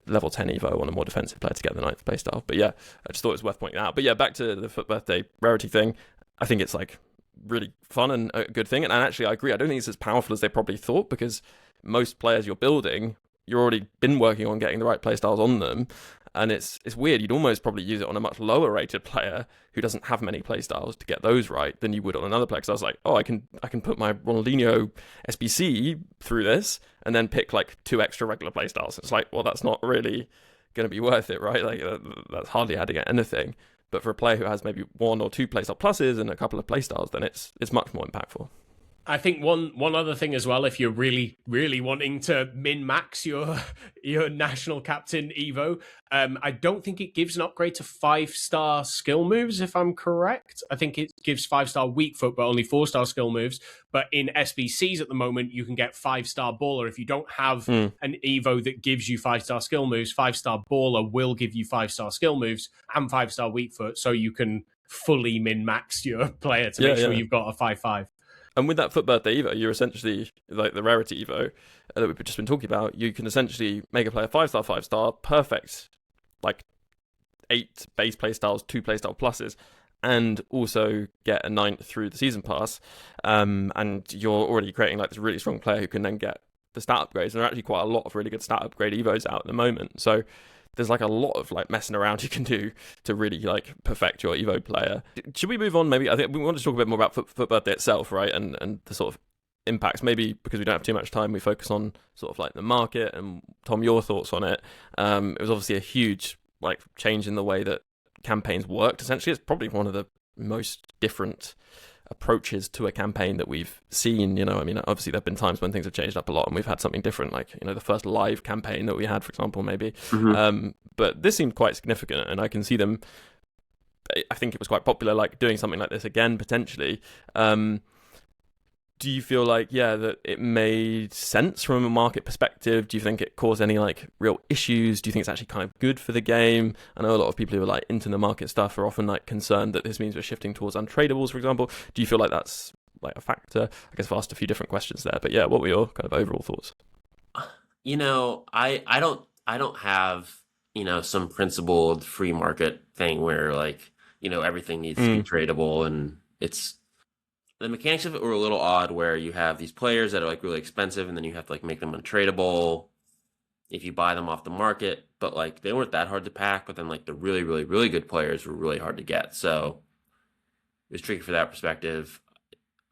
level 10 Evo on a more defensive player to get the 9th playstyle. But yeah, I just thought it was worth pointing out. But yeah, back to the FUT Birthday rarity thing. I think it's like really fun and a good thing. And actually, I agree. I don't think it's as powerful as they probably thought, because most players you're building, you've already been working on getting the right playstyles on them. And it's weird. You'd almost probably use it on a much lower rated player who doesn't have many playstyles to get those right than you would on another player. Because I was like, oh, I can put my Ronaldinho SBC through this and then pick like 2 extra regular playstyles. It's like, well, that's not really going to be worth it, right? Like that's hardly adding anything. But for a player who has maybe 1 or 2 playstyle pluses and a couple of playstyles, then it's much more impactful. I think one other thing as well, if you're really, really wanting to min-max your national captain Evo, I don't think it gives an upgrade to 5-star skill moves, if I'm correct. I think it gives 5-star weak foot, but only 4-star skill moves. But in SBCs at the moment, you can get 5-star baller. If you don't have an Evo that gives you 5-star skill moves, 5-star baller will give you 5-star skill moves and 5-star weak foot, so you can fully min-max your player to make sure you've got a 5-5. And with that FUT Birthday Evo, you're essentially, like the rarity Evo that we've just been talking about, you can essentially make a player 5-star, 5-star, perfect, like 8 base playstyles, 2 playstyle pluses, and also get a 9th through the season pass. And you're already creating like this really strong player who can then get the stat upgrades. And there are actually quite a lot of really good stat upgrade Evos out at the moment. So there's like a lot of like messing around you can do to really like perfect your Evo player. Should we move on? Maybe I think we want to talk a bit more about FUT Birthday itself, right? And the sort of impacts. Maybe because we don't have too much time, we focus on sort of like the market. And Tom, your thoughts on it? It was obviously a huge like change in the way that campaigns worked. Essentially, it's probably one of the most different approaches to a campaign that we've seen. You know, I mean, obviously there've been times when things have changed up a lot and we've had something different, like, you know, the first live campaign that we had, for example, maybe. But this seemed quite significant, and I can see them, I think it was quite popular, like doing something like this again, potentially. Do you feel like, that it made sense from a market perspective? Do you think it caused any like real issues? Do you think it's actually kind of good for the game? I know a lot of people who are like into the market stuff are often like concerned that this means we're shifting towards untradables, for example. Do you feel like that's like a factor? I guess I've asked a few different questions there, but what were your kind of overall thoughts? You know, I don't have, some principled free market thing where like, everything needs to be tradable, and the mechanics of it were a little odd, where you have these players that are like really expensive and then you have to like make them untradeable if you buy them off the market, but like they weren't that hard to pack, but then like the really, really, really good players were really hard to get. So it was tricky for that perspective.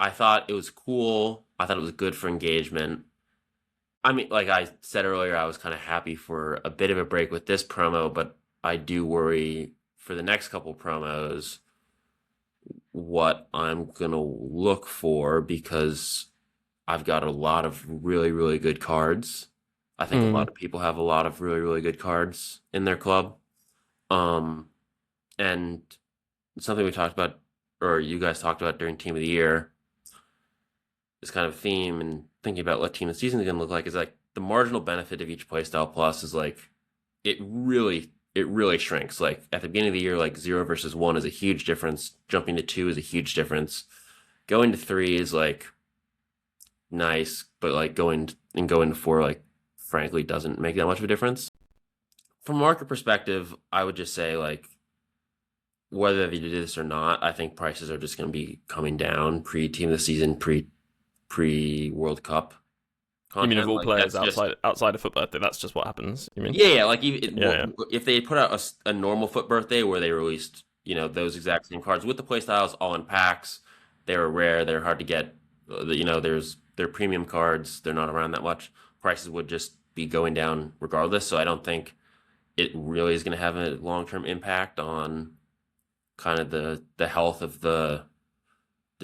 I thought it was cool. I thought it was good for engagement. I mean, like I said earlier, I was kind of happy for a bit of a break with this promo, but I do worry for the next couple promos what I'm going to look for, because I've got a lot of really, really good cards. I think a lot of people have a lot of really, really good cards in their club. And something we talked about, or you guys talked about during Team of the Year, this kind of theme and thinking about what Team of the Season is going to look like, is like the marginal benefit of each playstyle plus is like, it really shrinks. Like at the beginning of the year, like 0 versus 1 is a huge difference. Jumping to 2 is a huge difference. Going to 3 is like nice, but like going to 4, like frankly doesn't make that much of a difference. From a market perspective, I would just say like whether they do this or not, I think prices are just going to be coming down pre-Team of the Season, pre World Cup. You mean of all players outside of FUT Birthday, that's just what happens, you mean? Yeah, like if they put out a normal FUT Birthday where they released, those exact same cards with the playstyles all in packs. They were rare. They're hard to get. They're premium cards. They're not around that much. Prices would just be going down regardless. So I don't think it really is going to have a long-term impact on kind of the health of the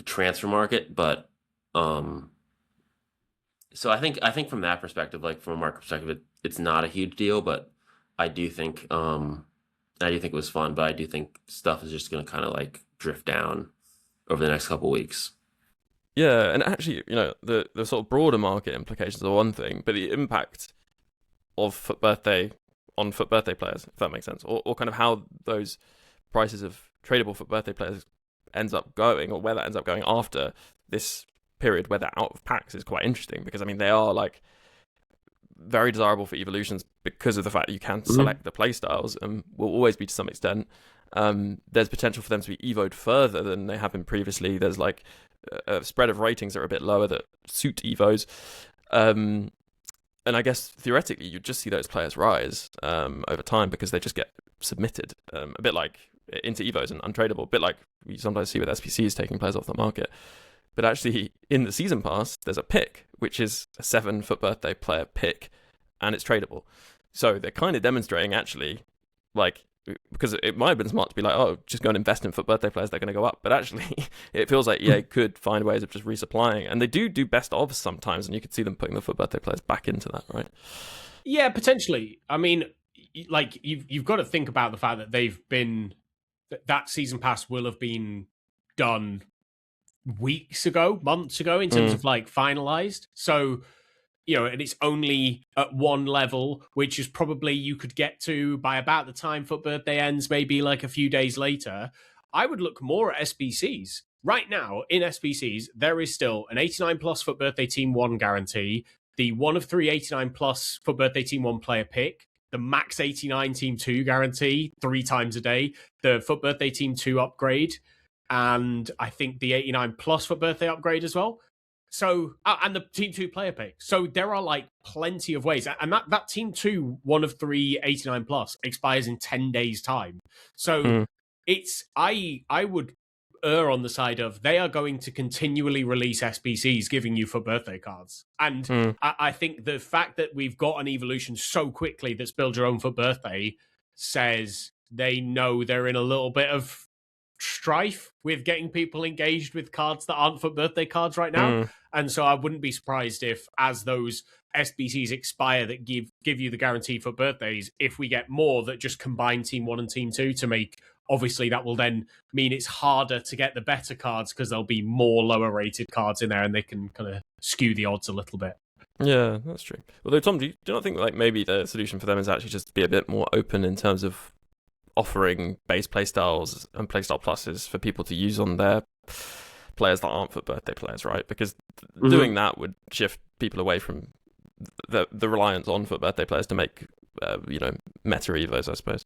transfer market. But so I think from that perspective, like from a market perspective, it's not a huge deal. But I do think it was fun. But I do think stuff is just going to kind of like drift down over the next couple of weeks. Yeah, and actually, the sort of broader market implications are one thing, but the impact of FUT Birthday on FUT Birthday players, if that makes sense, or kind of how those prices of tradable FUT Birthday players ends up going, or where that ends up going after this period where they're out of packs is quite interesting, because I mean they are like very desirable for evolutions because of the fact that you can select the playstyles, and will always be to some extent. There's potential for them to be evoed further than they have been previously. There's like a spread of ratings that are a bit lower that suit evos, and I guess theoretically you'd just see those players rise over time because they just get submitted, a bit like into evos and untradeable, a bit like we sometimes see with SPCs taking players off the market. But actually in the season pass there's a pick which is a 7 FUT Birthday player pick, and it's tradable. So they're kind of demonstrating actually, like, because it might have been smart to be like, oh, just go and invest in FUT Birthday players, they're going to go up. But actually, it feels like EA could find ways of just resupplying. And they do best ofs sometimes, and you could see them putting the FUT Birthday players back into that, right? Yeah, potentially. I mean, like, you've got to think about the fact that that season pass will have been done weeks ago, months ago, in terms of, like, finalized. So, and it's only at one level, which is probably you could get to by about the time FUT Birthday ends, maybe like a few days later. I would look more at SBCs. Right now, in SBCs, there is still an 89 plus FUT Birthday Team 1 guarantee, the 1 of 3 89 plus FUT Birthday Team 1 player pick, the max 89 Team 2 guarantee 3 times a day, the FUT Birthday Team 2 upgrade, and I think the 89 plus FUT Birthday upgrade as well. So, and the Team 2 player pick. So there are like plenty of ways. And that Team 2, 1 of 3 89 plus, expires in 10 days' time. So I would err on the side of they are going to continually release SBCs giving you FUT Birthday cards. And I think the fact that we've got an evolution so quickly that's build your own FUT Birthday says they know they're in a little bit of strife with getting people engaged with cards that aren't FUT Birthday cards right now. And so I wouldn't be surprised if, as those SBCs expire that give you the guarantee for birthdays, if we get more that just combine Team 1 and Team 2 to make, obviously that will then mean it's harder to get the better cards because there'll be more lower rated cards in there and they can kind of skew the odds a little bit. Yeah, that's true. Although, Tom, do you not think like maybe the solution for them is actually just to be a bit more open in terms of offering base playstyles and playstyle pluses for people to use on their players that aren't FUT Birthday players, right? Because doing that would shift people away from the reliance on FUT Birthday players to make meta evos, I suppose.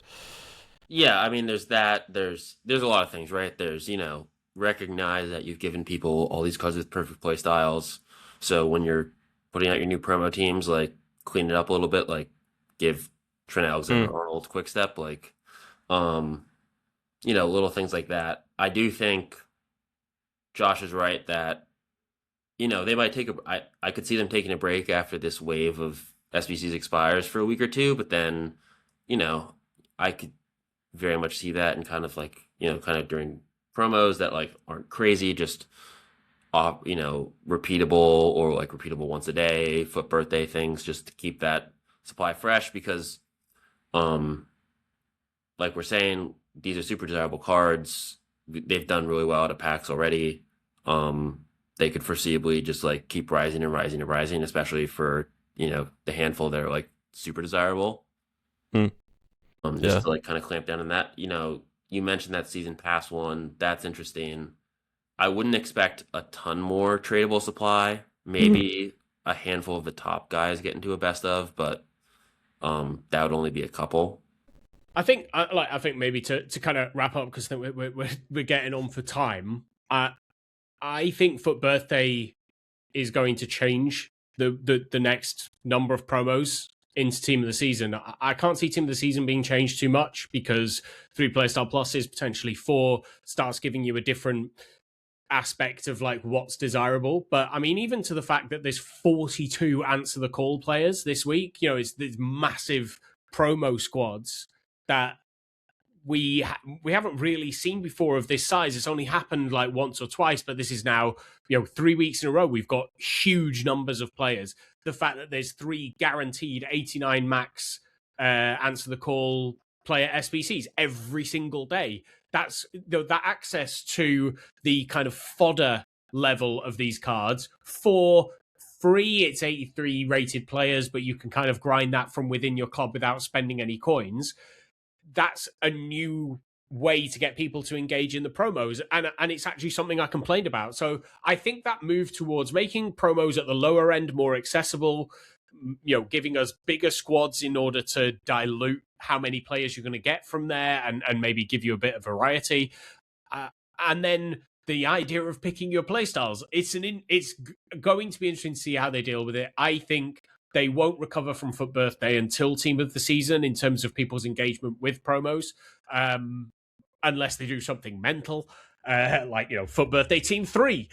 Yeah, I mean, there's that. There's a lot of things, right? There's recognize that you've given people all these cards with perfect playstyles. So when you're putting out your new promo teams, like clean it up a little bit, like give Trent Alexander-Arnold quick step, like little things like that. I do think Josh is right that, they might take I could see them taking a break after this wave of SBCs expires for a week or two, but then, I could very much see that and kind of during promos that like aren't crazy, just repeatable or like repeatable once a day FUT Birthday things just to keep that supply fresh because, like we're saying, these are super desirable cards. They've done really well out of packs already. They could foreseeably just like keep rising and rising and rising, especially for, the handful that are like super desirable. Just to like kind of clamp down on that. You mentioned that season pass one. That's interesting. I wouldn't expect a ton more tradable supply. Maybe a handful of the top guys get into a best of, but that would only be a couple. I think maybe to kind of wrap up because we're getting on for time. I think FUT Birthday is going to change the next number of promos into Team of the Season. I can't see Team of the Season being changed too much because 3 Playstyle Pluses, potentially 4, starts giving you a different aspect of like what's desirable. But I mean, even to the fact that there's 42 Answer the Call players this week, you know, it's these massive promo squads that we haven't really seen before of this size. It's only happened like once or twice, but this is now, you know, 3 weeks in a row. We've got huge numbers of players. The fact that there's 3 guaranteed 89 max Answer the Call player SBCs every single day. That's, you know, that access to the kind of fodder level of these cards for free. It's 83 rated players, but you can kind of grind that from within your club without spending any coins. That's a new way to get people to engage in the promos, and it's actually something I complained about. So I think that move towards making promos at the lower end more accessible, you know, giving us bigger squads in order to dilute how many players you're going to get from there, and maybe give you a bit of variety, and then the idea of picking your playstyles. It's going to be interesting to see how they deal with it. I think they won't recover from Foot Birthday until Team of the Season in terms of people's engagement with promos, unless they do something mental, like, you know, Foot Birthday Team 3.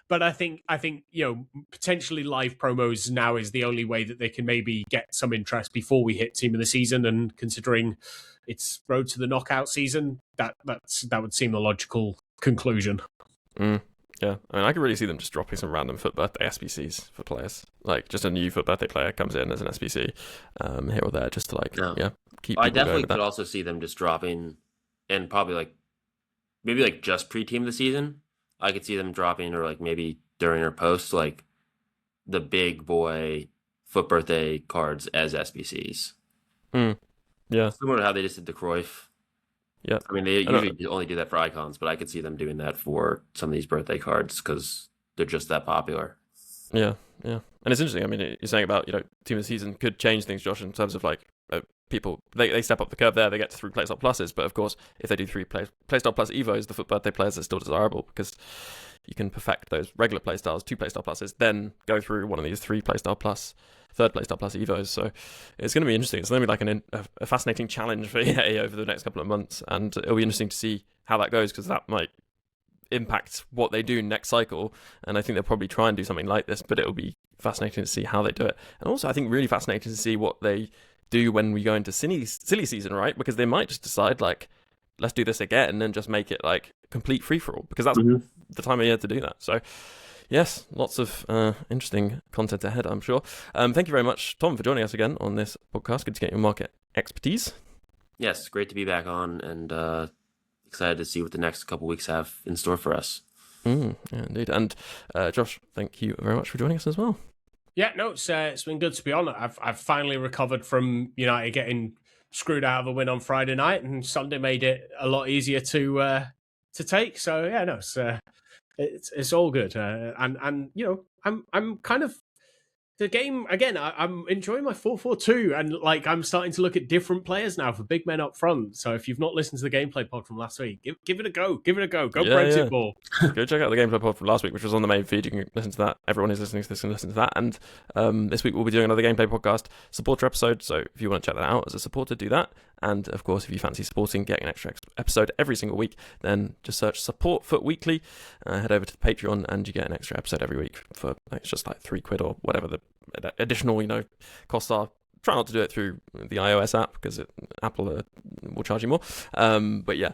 But I think you know, potentially live promos now is the only way that they can maybe get some interest before we hit Team of the Season. And considering it's road to the knockout season, that would seem the logical conclusion. Yeah, I mean, I could really see them just dropping some random Foot Birthday SBCs for players. Like, just a new Foot Birthday player comes in as an SBC here or there, just to, like, keep people I definitely going could also see them just dropping, and probably, like, maybe, like, just pre-Team of the Season. I could see them dropping, or, like, maybe during or post, like, the big boy Foot Birthday cards as SBCs. Yeah. Similar to how they just did the Cruyff. Yeah, I mean, they usually only do that for icons, but I could see them doing that for some of these birthday cards because they're just that popular. Yeah. And it's interesting. I mean, you're saying about, you know, Team of the Season could change things, Josh, in terms of, like, people, they step up the curve there, they get to 3 Playstyle Pluses, but of course, if they do 3 Playstyle Plus Evos, the Foot Birthday players are still desirable because you can perfect those regular Playstyles, 2 Playstyle Pluses, then go through one of these 3 Playstyle Plus, 3rd Playstyle Plus Evos. So it's going to be interesting. It's going to be like a fascinating challenge for EA over the next couple of months, and it'll be interesting to see how that goes because that might impact what they do next cycle. And I think they'll probably try and do something like this, but it'll be fascinating to see how they do it. And also, I think really fascinating to see what they do when we go into silly season, right? Because they might just decide, like, let's do this again and just make it like complete free-for-all, because that's the time of year to do that. So yes, lots of interesting content ahead, I'm sure. Thank you very much, Tom, for joining us again on this podcast. Good to get your market expertise. Yes, great to be back on, and excited to see what the next couple weeks have in store for us. Yeah, indeed. And Josh, thank you very much for joining us as well. Yeah, no, it's been good to be on. I've finally recovered from United getting screwed out of a win on Friday night, and Sunday made it a lot easier to take. So yeah, no, it's all good. And you know, I'm kind of the game again. I'm enjoying my 4-4-2, and like I'm starting to look at different players now for big men up front. So if you've not listened to the gameplay pod from last week, give it a go. Give it a go. Go Brexit ball. Go check out the gameplay pod from last week, which was on the main feed. You can listen to that. Everyone who's listening to this can listen to that. And this week we'll be doing another gameplay podcast supporter episode. So if you want to check that out as a supporter, do that. And of course, if you fancy supporting, getting an extra episode every single week, then just search Support Foot Weekly, head over to the Patreon, and you get an extra episode every week for it's just like £3 or whatever the additional costs are. Try not to do it through the iOS app because Apple will charge you more. But yeah,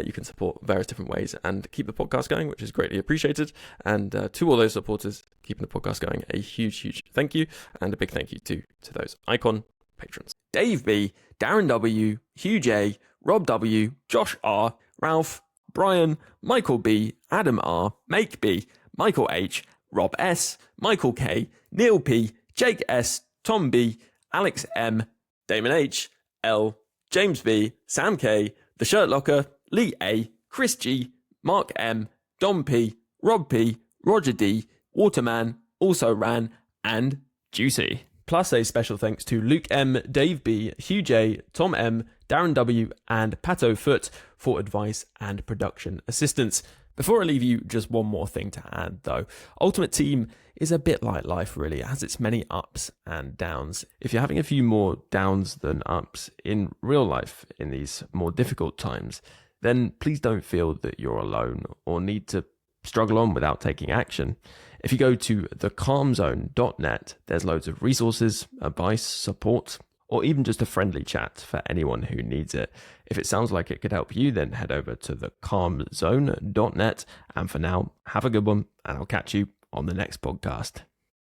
you can support various different ways and keep the podcast going, which is greatly appreciated. And to all those supporters keeping the podcast going, a huge thank you, and a big thank you to those icon patrons: Dave B, Darren W, Hugh J, Rob W, Josh R, Ralph, Brian, Michael B, Adam R, Make B, Michael H, Rob S, Michael K, Neil P, Jake S, Tom B, Alex M, Damon H, L, James B, Sam K, The Shirt Locker, Lee A, Chris G, Mark M, Dom P, Rob P, Roger D, Waterman, Also Ran, and Juicy. Plus a special thanks to Luke M, Dave B, Hugh J, Tom M, Darren W, and Pato Foot for advice and production assistance. Before I leave you, just one more thing to add though. Ultimate Team is a bit like life really. It has its many ups and downs. If you're having a few more downs than ups in real life in these more difficult times, then please don't feel that you're alone or need to struggle on without taking action. If you go to thecalmzone.net, there's loads of resources, advice, support, or even just a friendly chat for anyone who needs it. If it sounds like it could help you, then head over to thecalmzone.net. And for now, have a good one, and I'll catch you on the next podcast.